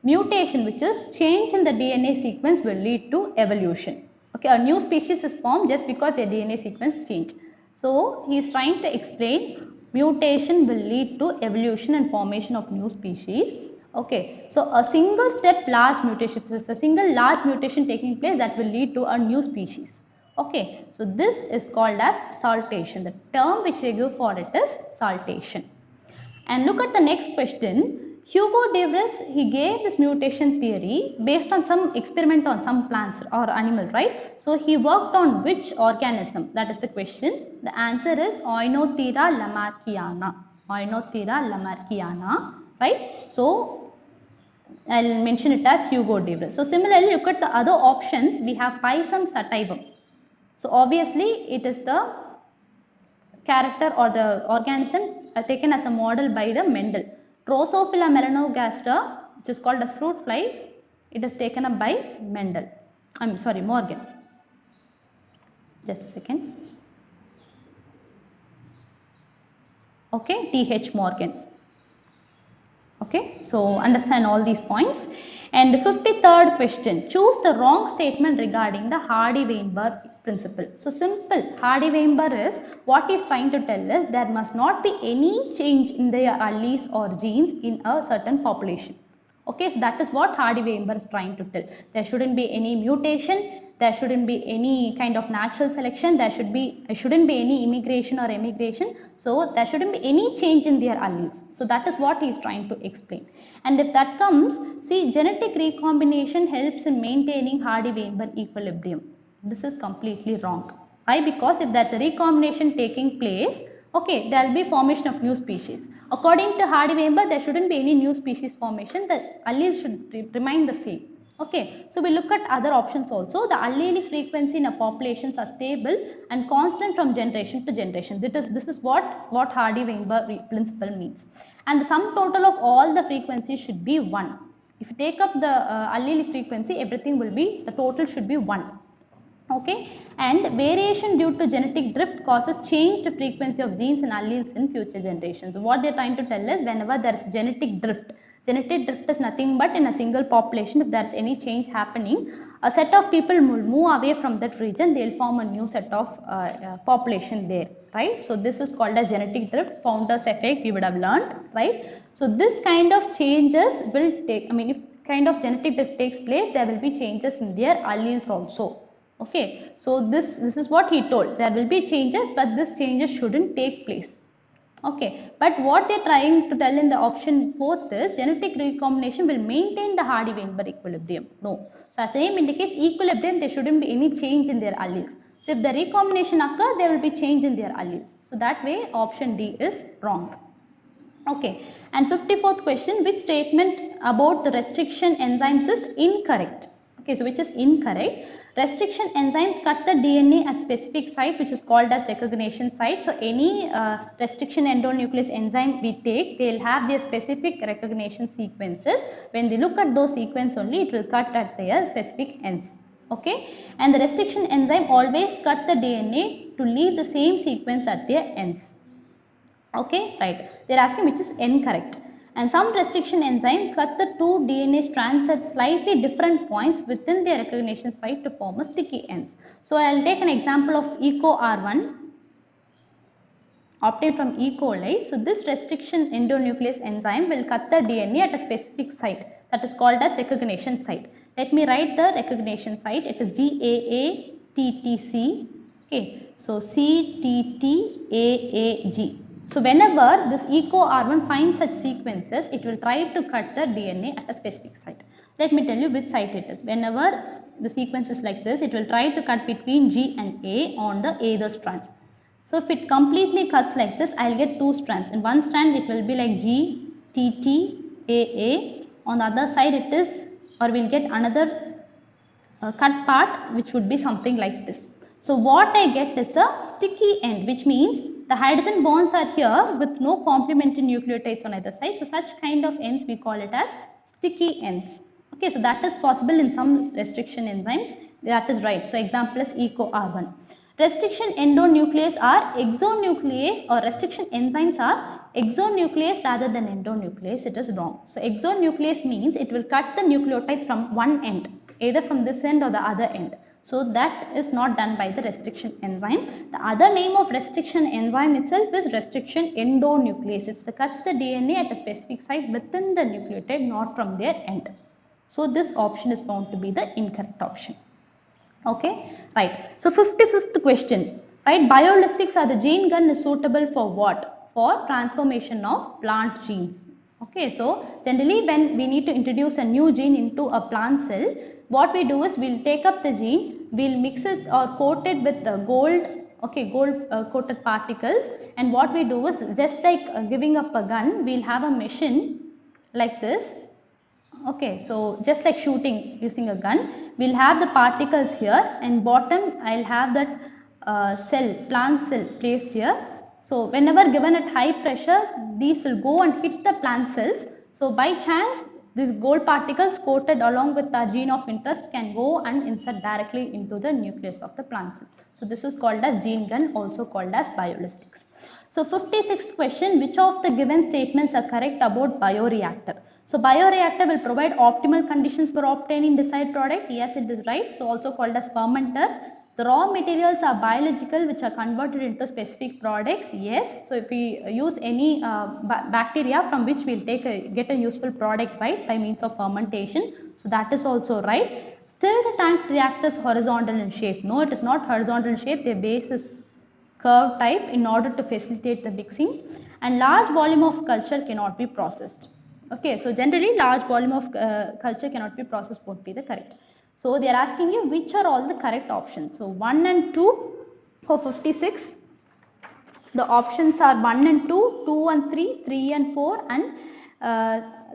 mutation, which is change in the DNA sequence, will lead to evolution. Okay, a new species is formed just because their DNA sequence changed. So he is trying to explain mutation will lead to evolution and formation of new species. Okay, so a single step large mutation, is a single large mutation taking place that will lead to a new species. Okay, so this is called as saltation. The term which they give for it is saltation. And look at the next question. Hugo de Vries, he gave this mutation theory based on some experiment on some plants or animal, right? So he worked on which organism? That is the question. The answer is Oinothera lamarckiana. Oinothera lamarckiana, right? So I'll mention it as Hugo de Vries. So similarly, look at the other options. We have Pisum sativum. So obviously, it is the character or the organism taken as a model by the Mendel. Drosophila melanogaster, which is called as fruit fly, it is taken up by Mendel. I'm sorry, Morgan. Just a second. Okay, T.H. Morgan. Okay, so understand all these points. And 53rd question, choose the wrong statement regarding the Hardy-Weinberg principle. So simple, Hardy-Weinberg is, what he is trying to tell is there must not be any change in their alleles or genes in a certain population. Okay, so that is what Hardy-Weinberg is trying to tell. There shouldn't be any mutation, there shouldn't be any kind of natural selection, there shouldn't be any immigration or emigration. So there shouldn't be any change in their alleles. So that is what he is trying to explain. And if that comes, see, genetic recombination helps in maintaining Hardy-Weinberg equilibrium. This is completely wrong. Why? Because if there's a recombination taking place, okay, there will be formation of new species. According to Hardy-Weinberg, there shouldn't be any new species formation. The allele should remain the same. Okay, so we look at other options also. The allelic frequency in a populations are stable and constant from generation to generation. This is what Hardy-Weinberg principle means. And the sum total of all the frequencies should be 1. If you take up the allelic frequency, everything will be, the total should be 1. Okay, and variation due to genetic drift causes changed frequency of genes and alleles in future generations. So what they are trying to tell is whenever there is genetic drift is nothing but in a single population, if there is any change happening, a set of people will move away from that region, they will form a new set of population there, right? So this is called as genetic drift, Founder's effect, you would have learned, right? So this kind of changes will take, if kind of genetic drift takes place, there will be changes in their alleles also. Okay, so this is what he told. There will be changes, but this changes shouldn't take place. Okay, but what they're trying to tell in the option 4th is genetic recombination will maintain the Hardy-Weinberg equilibrium. No. So as the name indicates, equilibrium, there shouldn't be any change in their alleles. So if the recombination occurs, there will be change in their alleles. So that way option D is wrong. Okay, and 54th question, which statement about the restriction enzymes is incorrect? Okay, so which is incorrect? Restriction enzymes cut the DNA at specific site, which is called as recognition site. So any restriction endonuclease enzyme we take, they will have their specific recognition sequences. When they look at those sequences only, it will cut at their specific ends. Okay, and the restriction enzyme always cut the DNA to leave the same sequence at their ends. Okay, right. They are asking which is incorrect. And some restriction enzyme cut the two DNA strands at slightly different points within their recognition site to form a sticky ends. So I will take an example of EcoR1 obtained from E. coli. So this restriction endonuclease enzyme will cut the DNA at a specific site. That is called as recognition site. Let me write the recognition site. It is GAATTC. Okay, so CTTAAG. So whenever this EcoR1 finds such sequences, it will try to cut the DNA at a specific site. Let me tell you which site it is. Whenever the sequence is like this, it will try to cut between G and A on the either strands. So if it completely cuts like this, I'll get two strands. In one strand, it will be like G, T, T, A, A. On the other side, it is, or we'll get another cut part, which would be something like this. So what I get is a sticky end, which means the hydrogen bonds are here with no complementary nucleotides on either side. So such kind of ends we call it as sticky ends. Okay, so that is possible in some restriction enzymes. That is right. So example is EcoR1. Restriction endonuclease are exonuclease, or restriction enzymes are exonuclease rather than endonuclease. It is wrong. So exonuclease means it will cut the nucleotides from one end, either from this end or the other end. So that is not done by the restriction enzyme. The other name of restriction enzyme itself is restriction endonuclease. It cuts the DNA at a specific site within the nucleotide, not from their end. So this option is found to be the incorrect option. Okay, right. So 55th question, right? Biolistics are the gene gun is suitable for what? For transformation of plant genes. Okay, so generally when we need to introduce a new gene into a plant cell, what we do is we'll take up the gene, we'll mix it or coat it with gold, okay, gold coated particles, and what we do is just like giving up a gun, we'll have a machine like this. Okay, so just like shooting using a gun, we'll have the particles here, and bottom I'll have that plant cell placed here. So whenever given at high pressure, these will go and hit the plant cells. So by chance, these gold particles coated along with the gene of interest can go and insert directly into the nucleus of the plant cell. So this is called as gene gun, also called as biolistics. So 56th question, which of the given statements are correct about bioreactor? So bioreactor will provide optimal conditions for obtaining desired product. Yes, it is right. So also called as fermenter. The raw materials are biological, which are converted into specific products. Yes. So if we use any bacteria from which we'll get a useful product, right, by means of fermentation. So that is also right. Still the tank reactor is horizontal in shape. No, it is not horizontal in shape. Their base is curve type in order to facilitate the mixing, and large volume of culture cannot be processed. Okay, so generally large volume of culture cannot be processed would be the correct. So they are asking you which are all the correct options. So 1 and 2 for 56. The options are 1 and 2, 2 and 3, 3 and 4, and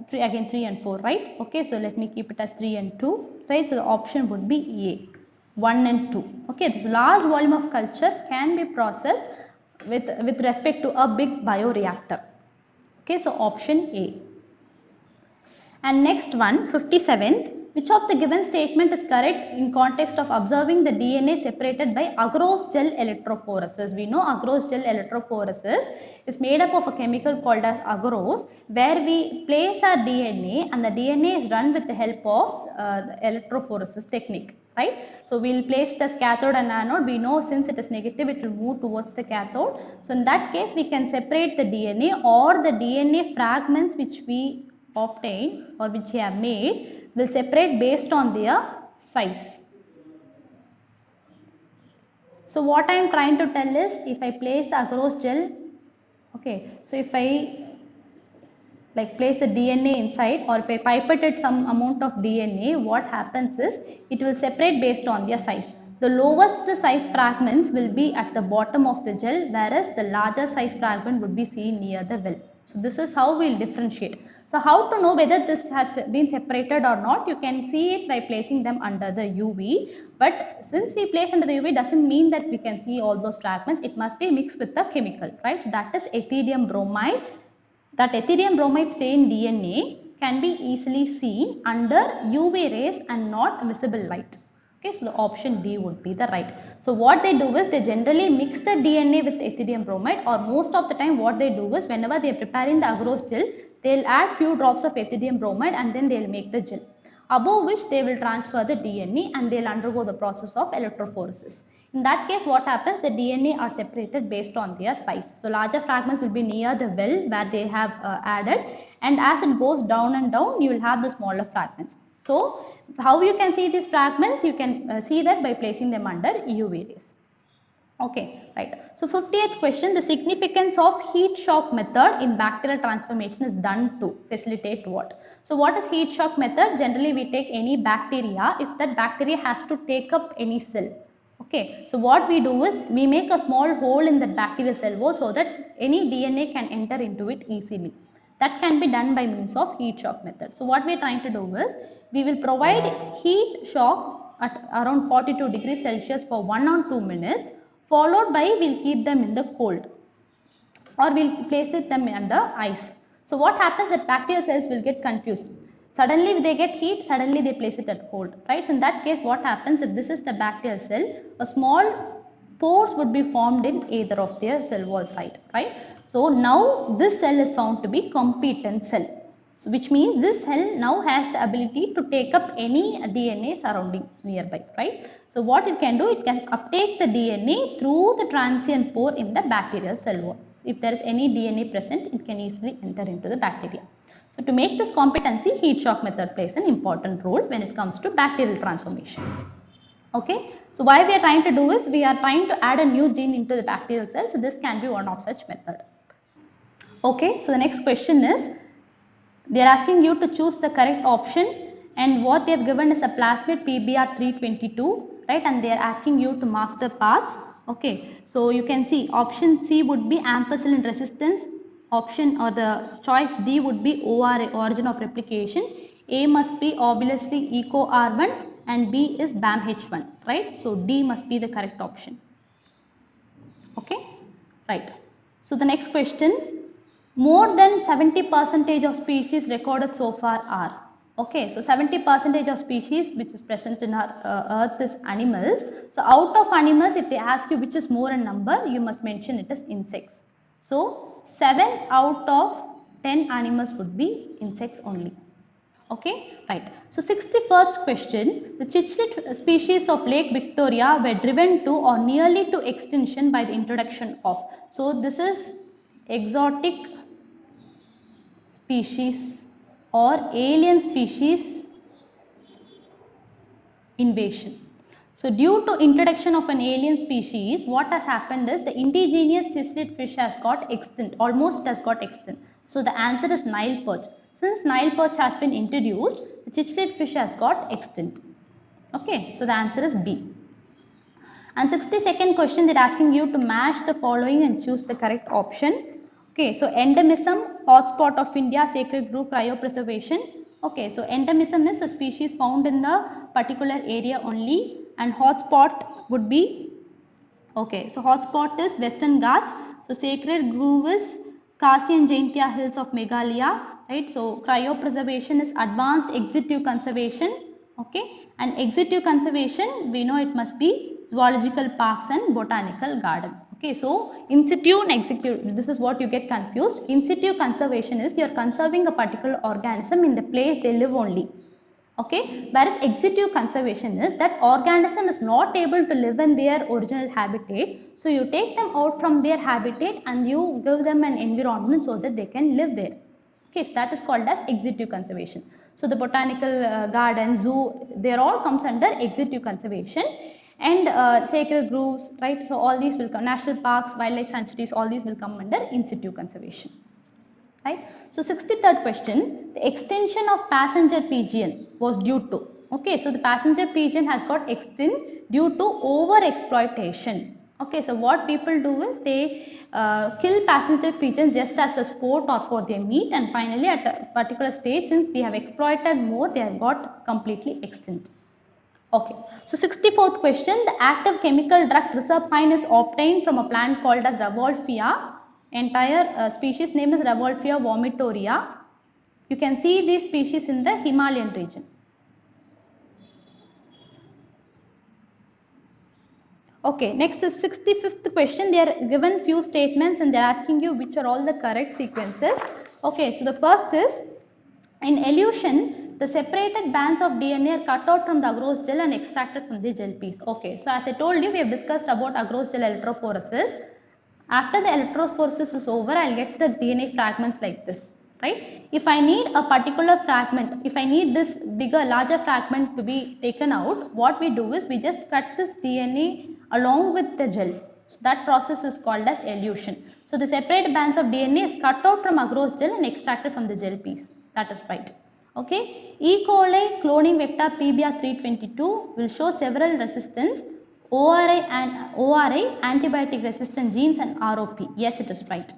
3 and 4, right? Okay, so let me keep it as 3 and 2, right? So the option would be A, 1 and 2. Okay, this large volume of culture can be processed with respect to a big bioreactor. Okay, so option A. And next one, 57th, which of the given statement is correct in context of observing the DNA separated by agarose gel electrophoresis? We know agarose gel electrophoresis is made up of a chemical called as agarose, where we place our DNA and the DNA is run with the help of the electrophoresis technique, right? So we'll place it as cathode and anode. We know since it is negative, it will move towards the cathode. So in that case, we can separate the DNA, or the DNA fragments which we obtain or which we have made will separate based on their size. So what I am trying to tell is, if I place the agarose gel, okay, so if I like place the DNA inside, or if I pipetted some amount of DNA, what happens is it will separate based on their size. The lowest size fragments will be at the bottom of the gel, whereas the larger size fragment would be seen near the well. So this is how we will differentiate. So how to know whether this has been separated or not? You can see it by placing them under the UV. But since we place under the UV doesn't mean that we can see all those fragments. It must be mixed with the chemical, right? So that is ethidium bromide. That ethidium bromide stain DNA can be easily seen under UV rays and not visible light. Okay, so the option B would be the right. So what they do is they generally mix the DNA with ethidium bromide, or most of the time what they do is whenever they are preparing the agarose gel, they will add few drops of ethidium bromide and then they will make the gel, above which they will transfer the DNA and they will undergo the process of electrophoresis. In that case, what happens? The DNA are separated based on their size. So larger fragments will be near the well where they have added, and as it goes down and down, you will have the smaller fragments. So how you can see these fragments? You can see that by placing them under UV rays. Okay, right. So 50th question, the significance of heat shock method in bacterial transformation is done to facilitate what? So what is heat shock method? Generally we take any bacteria if that bacteria has to take up any cell. Okay, so what we do is we make a small hole in the bacterial cell wall so that any DNA can enter into it easily. That can be done by means of heat shock method. So what we are trying to do is we will provide heat shock at around 42 degrees Celsius for 1 or 2 minutes, followed by we'll keep them in the cold, or we'll place them under ice. So what happens that bacterial cells will get confused. Suddenly they get heat, suddenly they place it at cold, right? So in that case, what happens if this is the bacterial cell, a small pores would be formed in either of their cell wall site, right? So now this cell is found to be competent cell. So which means this cell now has the ability to take up any DNA surrounding nearby, right? So what it can do, it can uptake the DNA through the transient pore in the bacterial cell wall. If there is any DNA present, it can easily enter into the bacteria. So to make this competency, heat shock method plays an important role when it comes to bacterial transformation. Okay, so why we are trying to do is we are trying to add a new gene into the bacterial cell. So this can be one of such method. Okay, so the next question is, they are asking you to choose the correct option, and what they have given is a plasmid PBr 322, right? And they are asking you to mark the paths. Okay, so you can see option C would be ampicillin resistance, option or the choice D would be ORA, origin of replication, A must be obviously EcoR1, and B is BAMH1, right? So D must be the correct option. Okay, right. So the next question, more than 70% of species recorded so far are. Okay, so 70% of species which is present in our earth is animals. So out of animals, if they ask you which is more in number, you must mention it as insects. So 7 out of 10 animals would be insects only. Okay, right. So 61st question, the cichlid species of Lake Victoria were driven to or nearly to extinction by the introduction of. So this is exotic species or alien species invasion. So due to introduction of an alien species, what has happened is the indigenous cichlid fish has got extinct, almost has got extinct. So the answer is Nile perch. Since Nile perch has been introduced, the cichlid fish has got extinct. Okay, so the answer is B. And 62nd question, they're asking you to match the following and choose the correct option. Okay, so endemism, hotspot of India, sacred grove, cryopreservation. Okay, so endemism is a species found in the particular area only, and hotspot would be, okay, so hotspot is Western Ghats. So sacred grove is Khasi and Jaintia hills of Meghalaya, right? So cryopreservation is advanced ex situ conservation, okay, and ex situ conservation, we know it must be zoological parks and botanical gardens. Okay, so in situ and ex situ, this is what you get confused. In situ conservation is you are conserving a particular organism in the place they live only. Okay, whereas ex situ conservation is that organism is not able to live in their original habitat, so you take them out from their habitat and you give them an environment so that they can live there. Okay, so that is called as ex situ conservation. So the botanical garden, zoo, they all comes under ex situ conservation, and sacred groves, right? So all these will come, national parks, wildlife sanctuaries, all these will come under in situ conservation. Right. So 63rd question, the extinction of passenger pigeon was due to. Okay, so the passenger pigeon has got extinct due to over exploitation. Okay, so what people do is they kill passenger pigeons just as a sport or for their meat, and finally at a particular stage, since we have exploited more, they have got completely extinct. Okay, so 64th question, the active chemical drug trizapine is obtained from a plant called as Revolfia. Entire species name is Revolfia vomitoria. You can see these species in the Himalayan region. Okay, next is 65th question. They are given few statements and they are asking you which are all the correct sequences. Okay, so the first is In elution, the separated bands of DNA are cut out from the agarose gel and extracted from the gel piece. Okay, so as I told you, we have discussed about agarose gel electrophoresis. After the electrophoresis is over, I'll get the DNA fragments like this, right? If I need a particular fragment, if I need this bigger, larger fragment to be taken out, what we do is we just cut this DNA along with the gel. So that process is called as elution. So the separated bands of DNA is cut out from agarose gel and extracted from the gel piece. That is right. Okay. E. coli cloning vector PBR322 will show several resistance ORI antibiotic resistant genes and ROP. Yes, it is right.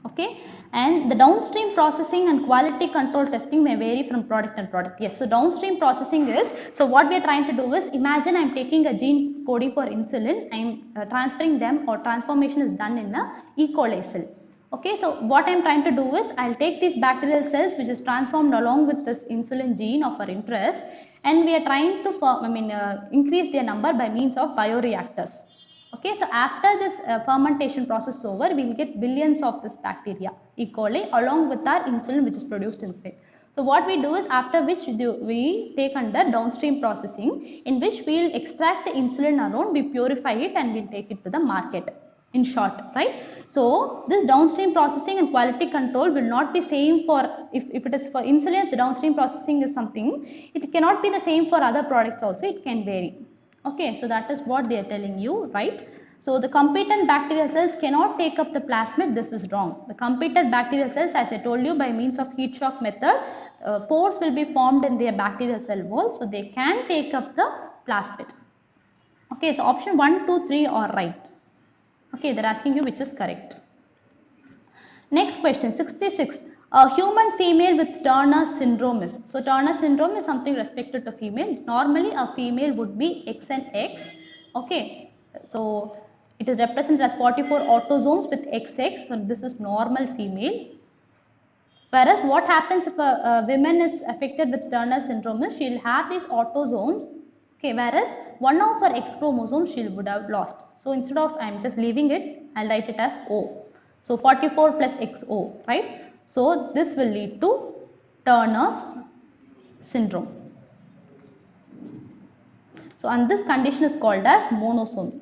Okay. And the downstream processing and quality control testing may vary from product and product. Yes. So downstream processing is, so what we are trying to do is, imagine I am taking a gene coding for insulin, I am transferring them, or transformation is done in a E. coli cell. Okay, so what I am trying to do is, I will take these bacterial cells which is transformed along with this insulin gene of our interest, and we are trying to increase their number by means of bioreactors. Okay, so after this fermentation process is over, we will get billions of this bacteria, E. coli, along with our insulin which is produced inside. So what we do is, after which we take under downstream processing, in which we will extract the insulin around, we purify it, and we will take it to the market. In short, right? So this downstream processing and quality control will not be same for, if it is for insulin, the downstream processing is something, it cannot be the same for other products also, it can vary. Okay, so that is what they are telling you, right? So the competent bacterial cells cannot take up the plasmid. This is wrong. The competent bacterial cells, as I told you, by means of heat shock method, pores will be formed in their bacterial cell wall, so they can take up the plasmid. Okay, so option 1, 2, 3 are right. Okay, they are asking you which is correct. Next question, 66. A human female with Turner syndrome is. So Turner syndrome is something respected to female. Normally a female would be X and X. Okay, so it is represented as 44 autosomes with XX. So this is normal female. Whereas what happens if a woman is affected with Turner syndrome is, she will have these autosomes. Okay, whereas one of her X chromosomes she would have lost. So instead of, I am just leaving it, I will write it as O. So 44 plus XO, right? So this will lead to Turner's syndrome. So and this condition is called as monosomy.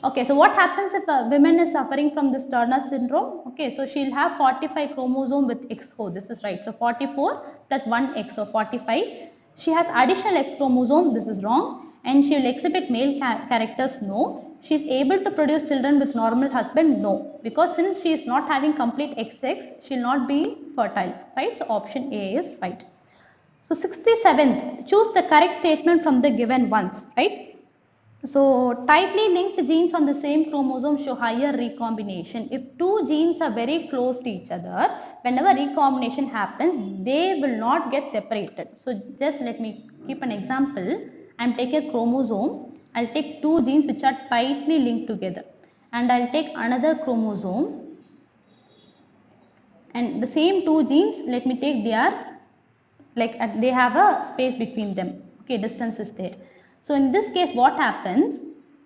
Okay, so what happens if a woman is suffering from this Turner syndrome? Okay, so she will have 45 chromosome with XO. This is right. So 44 plus 1 XO, 45. She has additional X chromosome. This is wrong. And she will exhibit male characters, no. She is able to produce children with normal husband, no. Because since she is not having complete XX, she will not be fertile, right? So option A is right. So 67th, choose the correct statement from the given ones, right? So tightly linked genes on the same chromosome show higher recombination. If two genes are very close to each other, whenever recombination happens, they will not get separated. So just let me keep an example. I am taking a chromosome, I will take two genes which are tightly linked together, and I will take another chromosome, and the same two genes, let me take, they are like they have a space between them, okay, distance is there. So in this case what happens,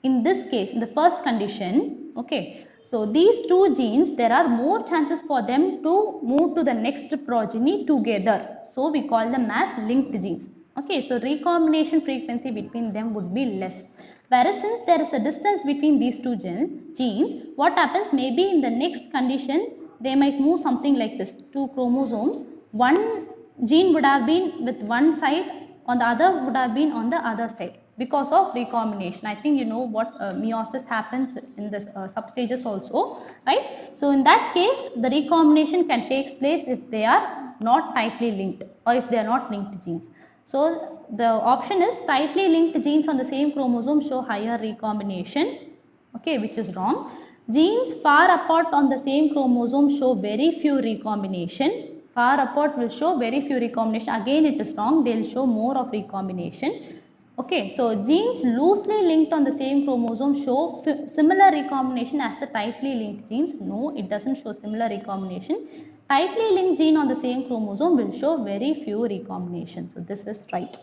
in this case, in the first condition, okay, so these two genes, there are more chances for them to move to the next progeny together, so we call them as linked genes. Okay, so recombination frequency between them would be less. Whereas since there is a distance between these two genes, what happens, maybe in the next condition, they might move something like this, two chromosomes, one gene would have been with one side, on the other would have been on the other side because of recombination. I think you know what meiosis happens in the substages also, right? So in that case, the recombination can take place if they are not tightly linked or if they are not linked genes. So the option is tightly linked genes on the same chromosome show higher recombination, okay, which is wrong. Genes far apart on the same chromosome show very few recombination. Far apart will show very few recombination. Again it is wrong, they will show more of recombination. Okay, so genes loosely linked on the same chromosome show similar recombination as the tightly linked genes. No, it doesn't show similar recombination. Tightly linked gene on the same chromosome will show very few recombination. So this is right.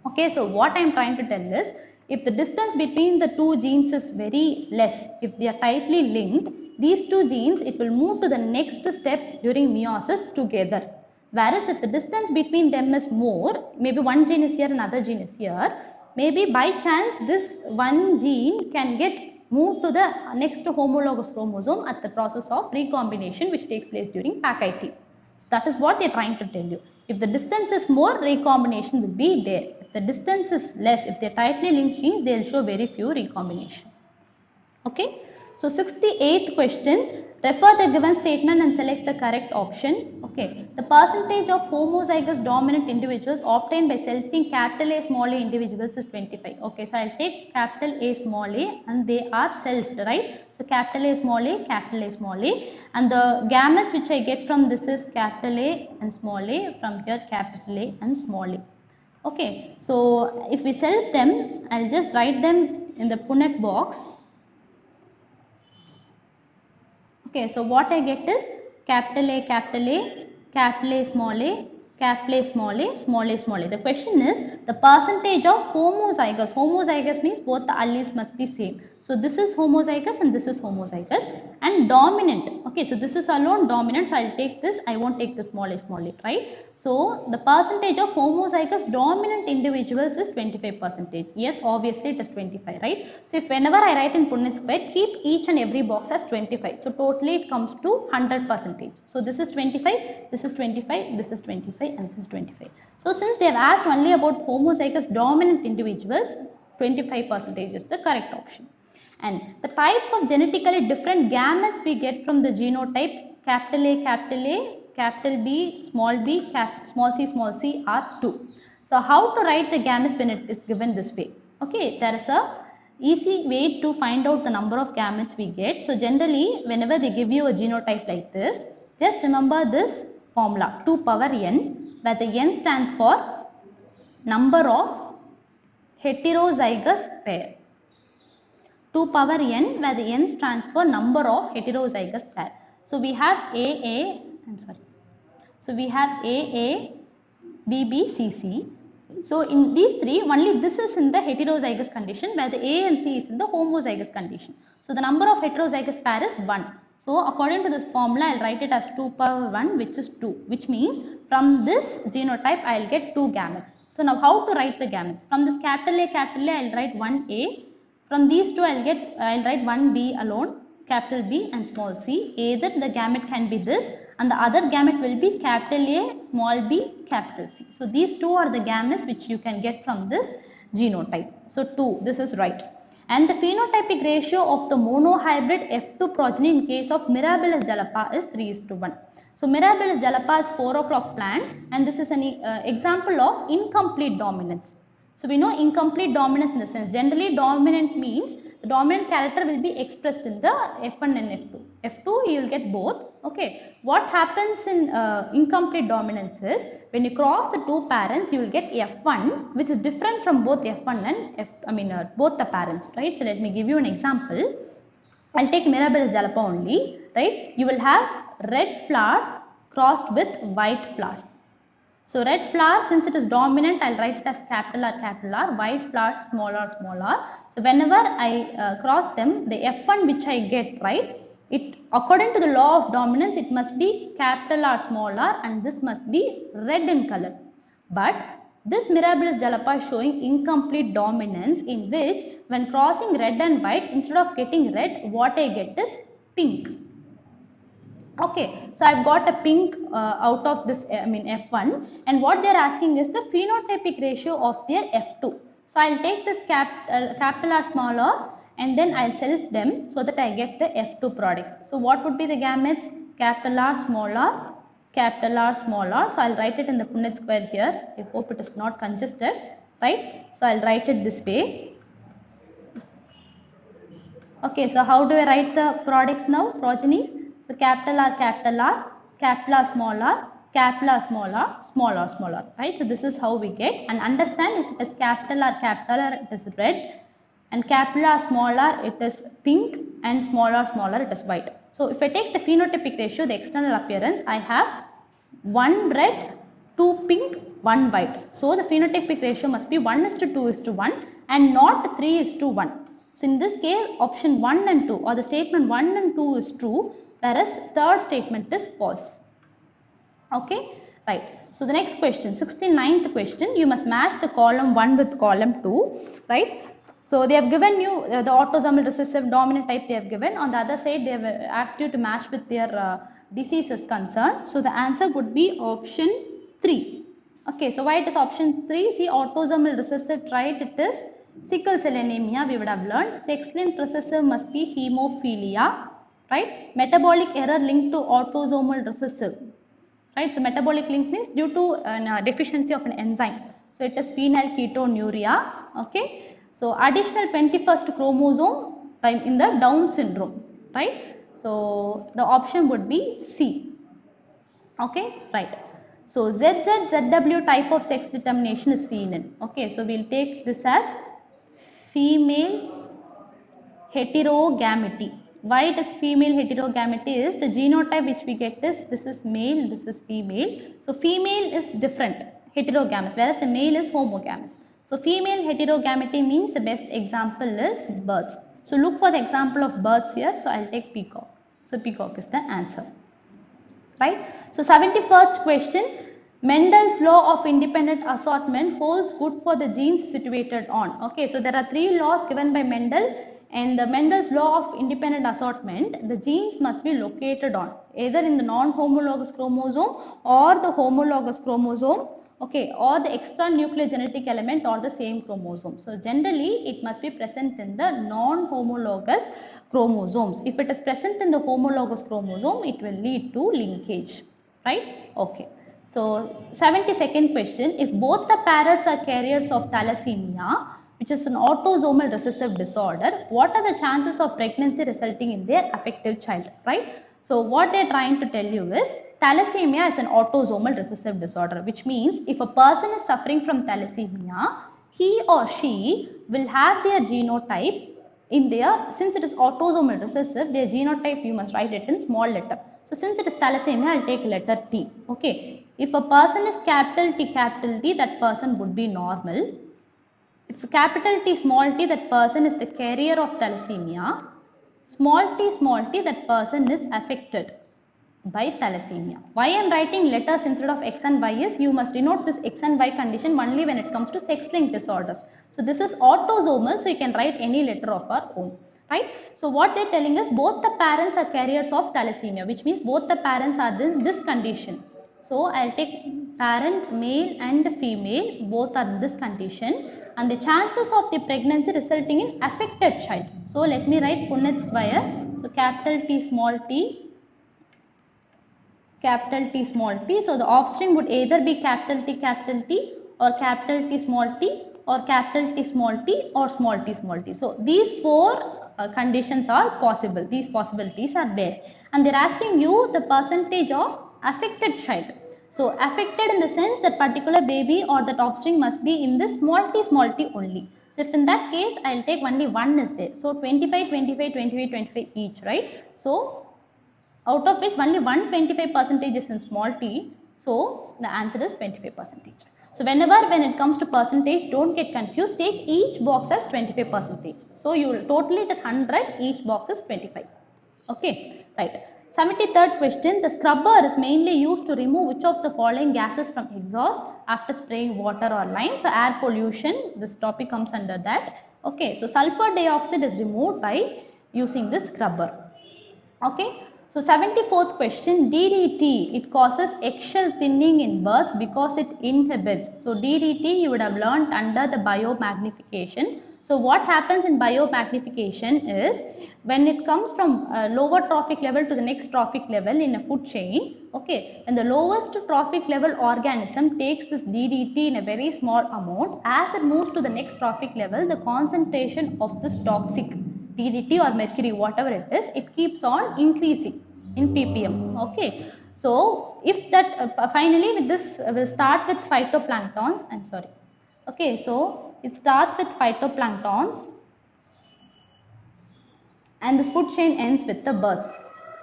Okay, so what I am trying to tell is, if the distance between the two genes is very less, if they are tightly linked, these two genes, it will move to the next step during meiosis together. Whereas if the distance between them is more, maybe one gene is here, another gene is here, maybe by chance this one gene can get moved to the next homologous chromosome at the process of recombination which takes place during Pachythy. So that is what they are trying to tell you. If the distance is more, recombination will be there. If the distance is less, if they are tightly linked genes, they will show very few recombination. Okay. So 68th question, refer the given statement and select the correct option. Okay. The percentage of homozygous dominant individuals obtained by selfing capital A small a individuals is 25. Okay. So I'll take capital A small a and they are selfed, right? So capital A small a, capital A small a, and the gametes which I get from this is capital A and small a, from here capital A and small a. Okay. So if we self them, I'll just write them in the Punnett box. Okay, so what I get is capital A, capital A, capital A, small a, capital A, small a, small a, small a. The question is the percentage of homozygous. Homozygous means both the alleles must be same. So this is homozygous and this is homozygous, and dominant. Okay, so this is alone dominant. So I'll take this. I won't take the small a, right? So the percentage of homozygous dominant individuals is 25%. Yes, obviously it is 25, right? So if whenever I write in Punnett square, keep each and every box as 25. So totally it comes to 100%. So this is 25, this is 25, this is 25, and this is 25. So since they have asked only about homozygous dominant individuals, 25% is the correct option. And the types of genetically different gametes we get from the genotype capital A, capital B, small small c are 2. So how to write the gametes when it is given this way? Okay, there is a easy way to find out the number of gametes we get. So generally whenever they give you a genotype like this, just remember this formula 2 power n, where the n stands for number of heterozygous pair. 2 power n, where the n stands for number of heterozygous pair. So we have AA, So we have AA, BB, CC. So in these three, only this is in the heterozygous condition, where the A and C is in the homozygous condition. So the number of heterozygous pair is 1. So according to this formula, I will write it as 2 power 1, which is 2, which means from this genotype, I will get 2 gametes. So now how to write the gametes? From this capital A, I will write 1A. From these two, I will write 1B alone, capital B and small c. Either the gamete can be this, and the other gamete will be capital A, small b, capital C. So these two are the gametes which you can get from this genotype. So 2, this is right. And the phenotypic ratio of the monohybrid F2 progeny in case of Mirabilis jalapa is 3:1. So Mirabilis jalapa is 4 o'clock plant, and this is an example of incomplete dominance. So we know incomplete dominance in the sense, generally dominant means the dominant character will be expressed in the F1 and F2. F2 you will get both. Okay. What happens in incomplete dominance is when you cross the two parents, you will get F1, which is different from both F1 and both the parents, right? So let me give you an example. I'll take Mirabilis jalapa only, right? You will have red flowers crossed with white flowers. So red flower, since it is dominant, I'll write it as capital R, white flowers small r. So whenever I cross them, the F1 which I get, right, it according to the law of dominance, it must be capital R, small r, and this must be red in color. But this Mirabilis jalapa is showing incomplete dominance, in which when crossing red and white, instead of getting red, what I get is pink. Okay, so I've got a pink out of this F1, and what they're asking is the phenotypic ratio of their F2. So I'll take this capital R, small r, and then I'll self them so that I get the F2 products. So what would be the gametes? Capital R, small r, capital R, small r. So I'll write it in the Punnett square here. I hope it is not congested, right? So I'll write it this way. Okay, so how do I write the products now? Progenies. So capital R, capital R, capital R, small r, capital R, small r, small r, small r, right? So this is how we get, and understand if it is capital R, it is red, and capital R, small r, it is pink, and small r, it is white. So if I take the phenotypic ratio, the external appearance, I have 1 red, 2 pink, 1 white. So the phenotypic ratio must be 1:2:1 and not 3:1. So in this case, option 1 and 2 or the statement 1 and 2 is true, whereas third statement is false. Okay, Right. So the next question, 69th question, you must match the column 1 with column 2, right? So they have given you the autosomal recessive dominant type they have given. On the other side, they have asked you to match with their diseases concerned. So the answer would be option 3. Okay, so why it is option 3? See, autosomal recessive trait, it is sickle cell anemia, we would have learned. Sex-linked recessive must be hemophilia, right? Metabolic error linked to autosomal recessive. Right, so metabolic link means due to deficiency of an enzyme. So it is phenylketonuria. Okay, so additional 21st chromosome in the Down syndrome. Right, so the option would be C. Okay, right. So ZW type of sex determination is seen in. Okay, so we'll take this as female heterogamety. Why it is female heterogamety is the genotype which we get is this is male, this is female. So female is different, heterogamous, whereas the male is homogamous. So female heterogamety means the best example is birds. So look for the example of birds here. So I'll take peacock. So peacock is the answer. Right. So 71st question. Mendel's law of independent assortment holds good for the genes situated on. Okay, so there are 3 laws given by Mendel. And the Mendel's law of independent assortment, the genes must be located on either in the non-homologous chromosome or the homologous chromosome, okay, or the extra nuclear genetic element or the same chromosome. So generally it must be present in the non-homologous chromosomes. If it is present in the homologous chromosome, it will lead to linkage, right? Okay. So 72nd question, if both the parents are carriers of thalassemia, which is an autosomal recessive disorder, what are the chances of pregnancy resulting in their affected child, right? So what they are trying to tell you is thalassemia is an autosomal recessive disorder, which means if a person is suffering from thalassemia, he or she will have their genotype in their, since it is autosomal recessive, their genotype you must write it in small letter. So since it is thalassemia, I'll take letter T. Okay. If a person is capital T, that person would be normal. If capital T, small t, that person is the carrier of thalassemia. Small t, that person is affected by thalassemia. Why I am writing letters instead of X and Y is you must denote this X and Y condition only when it comes to sex-linked disorders. So this is autosomal, so you can write any letter of our own. Right? So what they are telling us, both the parents are carriers of thalassemia, which means both the parents are in this condition. So I'll take parent male and female, both are in this condition, and the chances of the pregnancy resulting in affected child. So let me write Punnett square. So capital T small t, capital T small t. So the offspring would either be capital T or capital T small t or capital T small t or small t. So these 4 conditions are possible. These possibilities are there, and they're asking you the percentage of affected child. So affected in the sense that particular baby or that offspring must be in this small t only. So if in that case, I'll take only 1 is there. So 25, 25, 25, 25 each, right? So out of which only 125% is in small t. So the answer is 25%. So whenever when it comes to percentage, don't get confused. Take each box as 25%. So you will totally it is 100. Each box is 25. Okay, right. 73rd question, the scrubber is mainly used to remove which of the following gases from exhaust after spraying water or lime. So air pollution, this topic comes under that. Okay, so sulfur dioxide is removed by using this scrubber. Okay, so 74th question, DDT, it causes eggshell thinning in birds because it inhibits. So DDT you would have learned under the biomagnification. So what happens in biomagnification is when it comes from lower trophic level to the next trophic level in a food chain, okay, and the lowest trophic level organism takes this DDT in a very small amount. As it moves to the next trophic level, the concentration of this toxic DDT or mercury, whatever it is, it keeps on increasing in ppm. Okay, so if that finally with this we'll start with phytoplanktons. I'm sorry. Okay, so it starts with phytoplanktons and this food chain ends with the birds.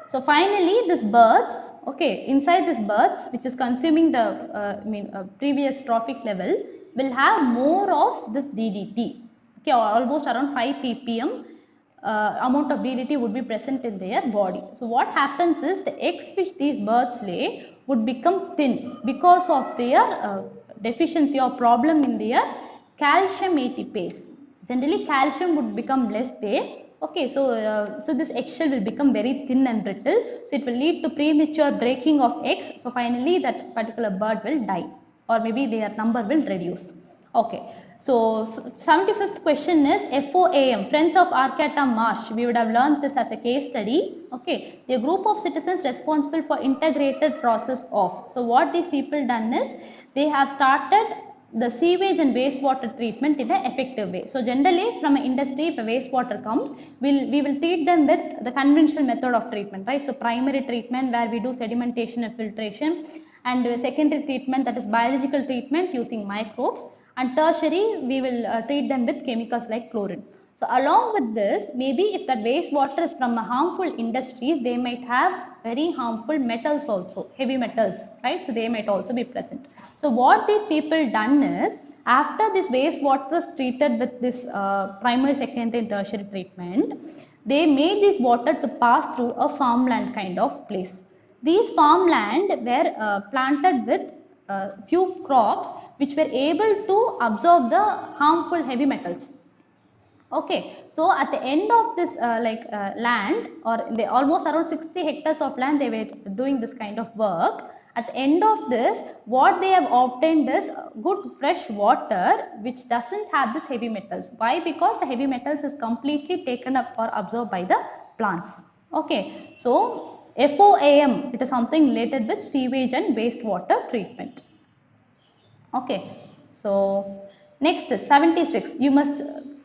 So finally this birds, okay, inside this birds which is consuming the previous trophic level will have more of this DDT, okay, almost around 5 ppm amount of DDT would be present in their body. So what happens is the eggs which these birds lay would become thin because of their deficiency or problem in their calcium ATPase. Generally calcium would become less there. Okay, so this eggshell will become very thin and brittle, so it will lead to premature breaking of eggs. So finally that particular bird will die, or maybe their number will reduce. Okay, so 75th question is FOAM, Friends of Arcata Marsh. We would have learned this as a case study. Okay, a group of citizens responsible for integrated process of. So what these people done is they have started the sewage and wastewater treatment in an effective way. So generally from an industry, if a wastewater comes, we will treat them with the conventional method of treatment, right? So primary treatment where we do sedimentation and filtration, and secondary treatment, that is biological treatment using microbes, and tertiary we will treat them with chemicals like chlorine. So along with this, maybe if that wastewater is from a harmful industries, they might have very harmful metals also, heavy metals, right? So they might also be present. So what these people done is, after this wastewater is treated with this primary, secondary and tertiary treatment, they made this water to pass through a farmland kind of place. These farmland were planted with few crops which were able to absorb the harmful heavy metals. Okay, so at the end of this land, or they almost around 60 hectares of land, they were doing this kind of work. At the end of this, what they have obtained is good fresh water which doesn't have this heavy metals. Why? Because the heavy metals is completely taken up or absorbed by the plants. Okay, so FOAM, it is something related with sewage and wastewater treatment. Okay, so next is 76. You must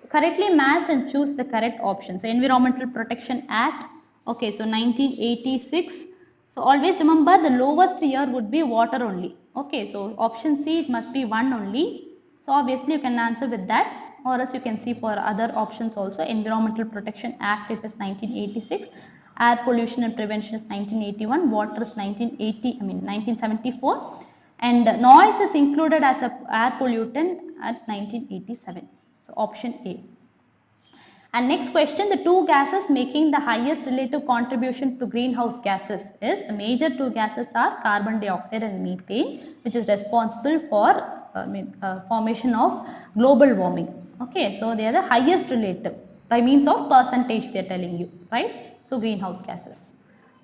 correctly match and choose the correct option. So Environmental Protection Act. Okay, so 1986. So always remember the lowest year would be water only. Okay, so option C, it must be 1 only. So obviously you can answer with that, or else you can see for other options also. Environmental Protection Act, it is 1986. Air Pollution and Prevention is 1981. Water is 1974. And noise is included as a air pollutant at 1987. So option A. And next question, the two gases making the highest relative contribution to greenhouse gases is, the major two gases are carbon dioxide and methane, which is responsible for formation of global warming. Okay, so they are the highest relative by means of percentage they are telling you, right? So greenhouse gases,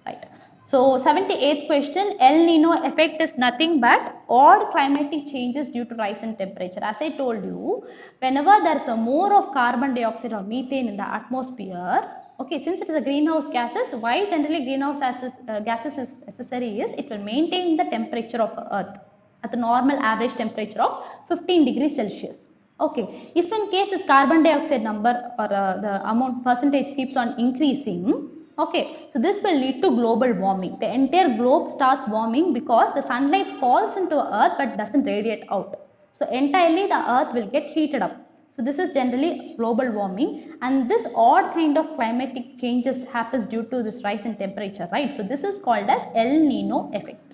right? So 78th question, El Nino effect is nothing but odd climatic changes due to rise in temperature. As I told you, whenever there is a more of carbon dioxide or methane in the atmosphere, okay, since it is a greenhouse gases, why generally greenhouse gases is necessary is, it will maintain the temperature of Earth at the normal average temperature of 15 degrees Celsius. Okay, if in case this carbon dioxide number or the amount percentage keeps on increasing, okay, so this will lead to global warming. The entire globe starts warming because the sunlight falls into Earth but doesn't radiate out. So entirely the Earth will get heated up. So this is generally global warming, and this odd kind of climatic changes happens due to this rise in temperature, right? So this is called as El Nino effect.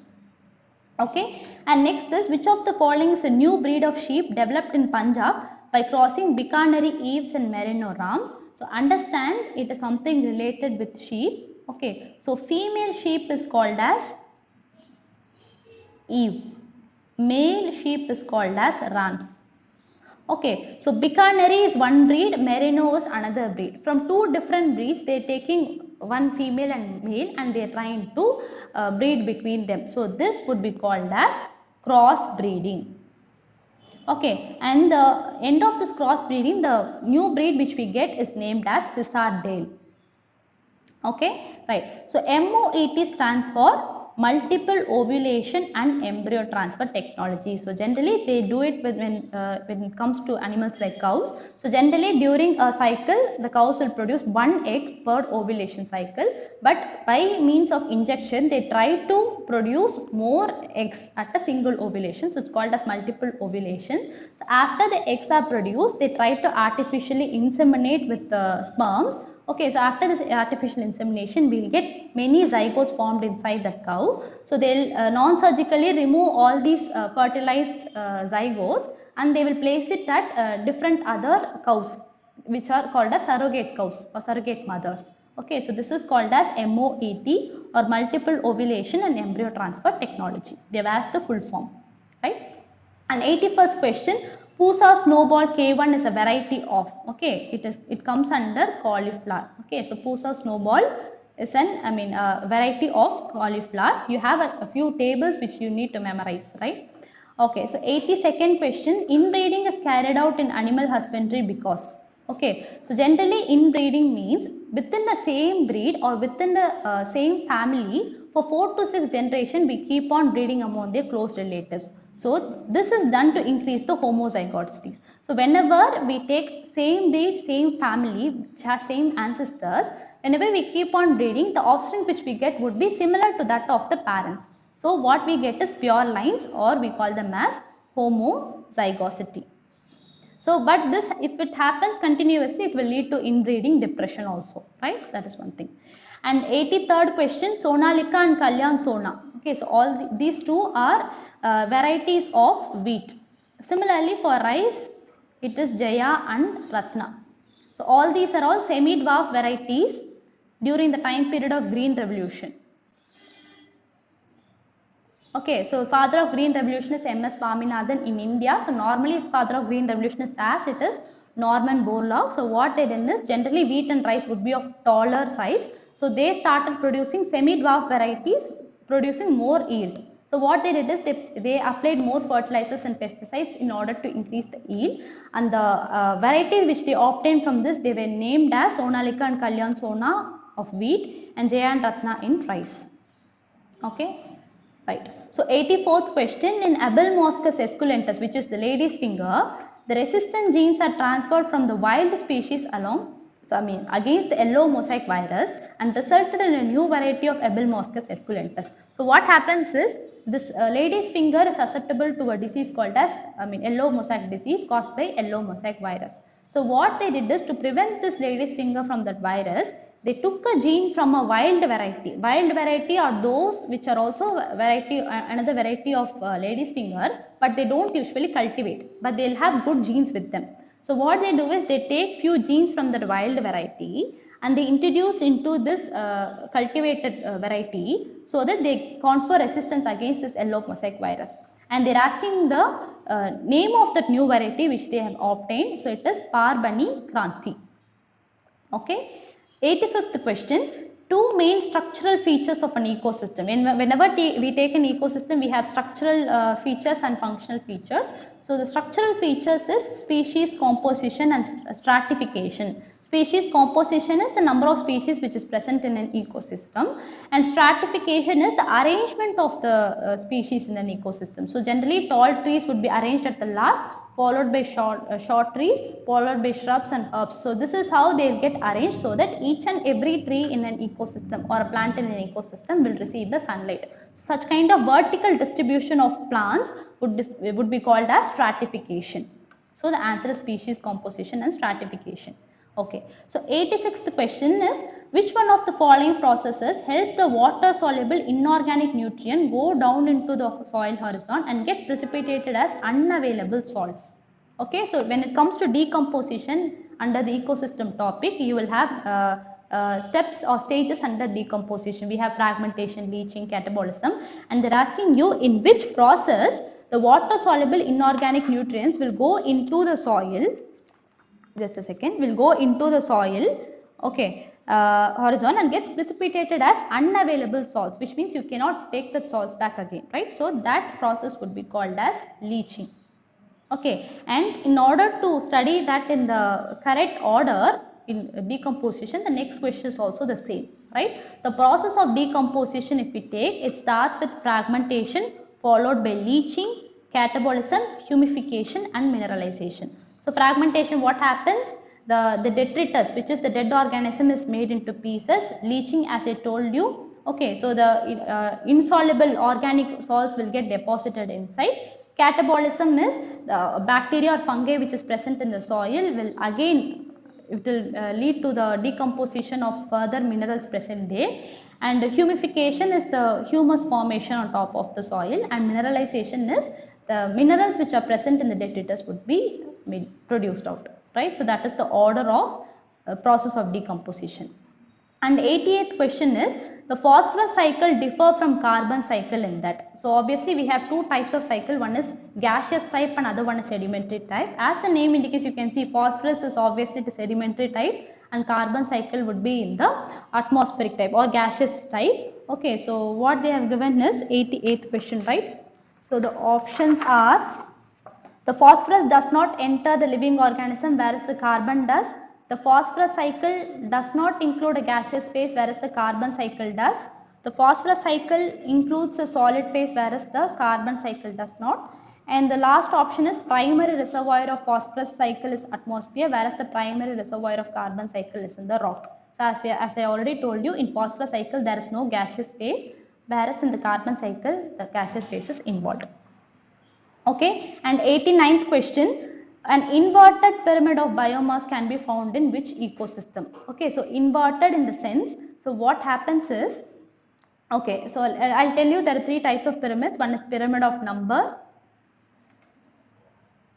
Okay, and next is, which of the following is a new breed of sheep developed in Punjab by crossing Bikaner Eves and Merino Rams? So understand it is something related with sheep. Okay, so female sheep is called as Eve, male sheep is called as Rams. Okay, so Bikaner is one breed, Merino is another breed. From two different breeds, they are taking one female and male and they are trying to breed between them. So this would be called as cross breeding. Okay, and the end of this cross breeding, the new breed which we get is named as Hisardale. Okay, right. So MOET stands for multiple ovulation and embryo transfer technology. So generally they do it when it comes to animals like cows. So generally during a cycle, the cows will produce one egg per ovulation cycle, but by means of injection they try to produce more eggs at a single ovulation. So it's called as multiple ovulation. So after the eggs are produced, they try to artificially inseminate with the sperms. Okay, so after this artificial insemination, we will get many zygotes formed inside that cow. So they will non-surgically remove all these fertilized zygotes and they will place it at different other cows. which are called as surrogate cows or surrogate mothers. Okay, so this is called as MOET or multiple ovulation and embryo transfer technology. They have asked the full form, right? And 81st question, Pusa snowball K1 is a variety of, okay, it comes under cauliflower. Okay, so Pusa snowball is a variety of cauliflower. You have a few tables which you need to memorize, right? Okay, so 82nd question, inbreeding is carried out in animal husbandry because, okay, so generally inbreeding means within the same breed or within the same family for 4 to 6 generations we keep on breeding among their close relatives. So this is done to increase the homozygosity. So whenever we take same breed, same family, which has same ancestors, whenever we keep on breeding, the offspring which we get would be similar to that of the parents. So what we get is pure lines, or we call them as homozygosity. So but this, if it happens continuously, it will lead to inbreeding depression also, right? So that is one thing. And 83rd question, Sonalika and Kalyan Sona. Okay, so all these two are varieties of wheat. Similarly for rice, it is Jaya and Ratna. So all these are all semi-dwarf varieties during the time period of Green Revolution. Okay, so father of Green Revolution is M.S. Swaminathan in India. So normally father of Green Revolution is as it is Norman Borlaug. So what they did is generally wheat and rice would be of taller size. So they started producing semi-dwarf varieties producing more yield. So what they did is they applied more fertilizers and pesticides in order to increase the yield, and the varieties which they obtained from this, they were named as Sonalika and Kalyan Sona of wheat and Jaya and Ratna in rice. Okay. Right. So 84th question, in Abelmoschus esculentus, which is the lady's finger, the resistant genes are transferred from the wild species against the yellow mosaic virus and resulted in a new variety of Abelmoschus esculentus. So what happens is this lady's finger is susceptible to a disease called as yellow mosaic disease caused by yellow mosaic virus. So what they did is to prevent this lady's finger from that virus, they took a gene from a wild variety. Wild variety are those which are also another variety of lady's finger, but they don't usually cultivate, but they'll have good genes with them. So what they do is they take few genes from that wild variety and they introduce into this cultivated variety so that they confer resistance against this yellow mosaic virus. And they're asking the name of that new variety which they have obtained. So it is Parbani Kranti. Okay. 85th question, two main structural features of an ecosystem. Whenever we take an ecosystem, we have structural features and functional features. So the structural features is species composition and stratification. Species composition is the number of species which is present in an ecosystem, and stratification is the arrangement of the species in an ecosystem. So generally tall trees would be arranged at the last, followed by short trees, followed by shrubs and herbs. So this is how they will get arranged so that each and every tree in an ecosystem or a plant in an ecosystem will receive the sunlight. So such kind of vertical distribution of plants would be called as stratification. So the answer is species composition and stratification. Okay. So 86th question is, which one of the following processes help the water soluble inorganic nutrient go down into the soil horizon and get precipitated as unavailable salts? Okay. So when it comes to decomposition under the ecosystem topic, you will have steps or stages under decomposition. We have fragmentation, leaching, catabolism, and they're asking you in which process the water soluble inorganic nutrients will go into the soil. Just a second, will go into the soil, okay, horizon and gets precipitated as unavailable salts, which means you cannot take the salts back again, right? So that process would be called as leaching. Okay, and in order to study that in the correct order in decomposition, the next question is also the same, right? The process of decomposition, if we take, it starts with fragmentation followed by leaching, catabolism, humification and mineralization. So fragmentation, what happens? The detritus, which is the dead organism, is made into pieces. Leaching, as I told you, okay, so the insoluble organic salts will get deposited inside. Catabolism is the bacteria or fungi which is present in the soil will again, it will lead to the decomposition of further minerals present there. And the humification is the humus formation on top of the soil, and mineralization is the minerals which are present in the detritus would be produced out. right? So that is the order of process of decomposition. And 88th question is, the phosphorus cycle differ from carbon cycle in that. So obviously we have two types of cycle, one is gaseous type and other one is sedimentary type. As the name indicates, you can see phosphorus is obviously the sedimentary type and carbon cycle would be in the atmospheric type or gaseous type. Okay, so what they have given is 88th question, right? So the options are, the phosphorus does not enter the living organism whereas the carbon does. The phosphorus cycle does not include a gaseous phase whereas the carbon cycle does. The phosphorus cycle includes a solid phase whereas the carbon cycle does not. And the last option is, primary reservoir of phosphorus cycle is atmosphere whereas the primary reservoir of carbon cycle is in the rock. So as I already told you, in phosphorus cycle there is no gaseous phase whereas in the carbon cycle the gaseous phase is involved. Okay, and 89th question, an inverted pyramid of biomass can be found in which ecosystem? Okay, so inverted in the sense, so what happens is, okay, so I'll tell you there are three types of pyramids. One is pyramid of number,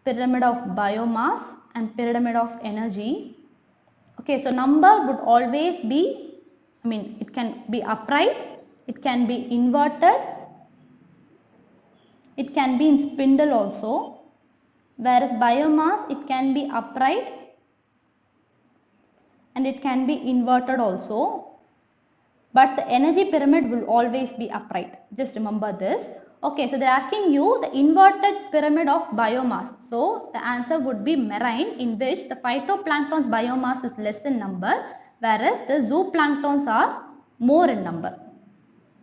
pyramid of biomass and pyramid of energy. Okay, so number would always be, I mean it can be upright, it can be inverted, it can be in spindle also, whereas biomass it can be upright and it can be inverted also, but the energy pyramid will always be upright. Just remember this. Okay, so they are asking you the inverted pyramid of biomass. So the answer would be marine, in which the phytoplanktons biomass is less in number whereas the zooplanktons are more in number.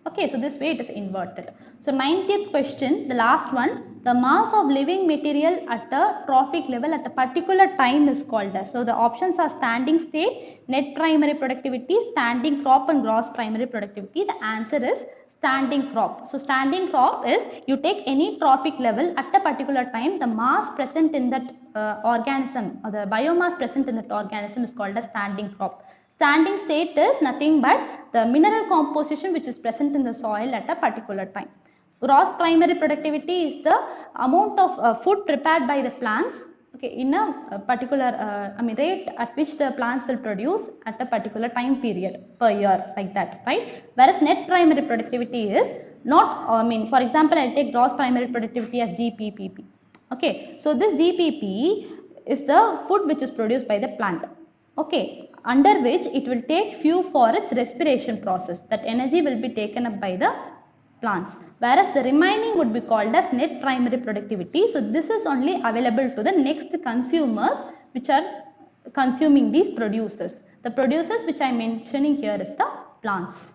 Okay, so this way it is inverted. So 90th question, the last one, the mass of living material at a trophic level at a particular time is called as. So the options are standing state, net primary productivity, standing crop and gross primary productivity. The answer is standing crop. So standing crop is, you take any trophic level at a particular time, the mass present in that organism or the biomass present in that organism is called as standing crop. Standing state is nothing but the mineral composition which is present in the soil at a particular time. Gross primary productivity is the amount of food prepared by the plants, okay, in a particular rate at which the plants will produce at a particular time period per year, like that, right? Whereas net primary productivity is not, for example, I'll take gross primary productivity as GPPP. Okay, so this GPP is the food which is produced by the plant. Okay, under which it will take fuel for its respiration process. That energy will be taken up by the plants, whereas the remaining would be called as net primary productivity. So this is only available to the next consumers which are consuming these producers. The producers which I am mentioning here is the plants.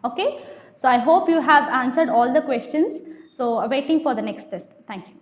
Okay, so I hope you have answered all the questions. So waiting for the next test. Thank you.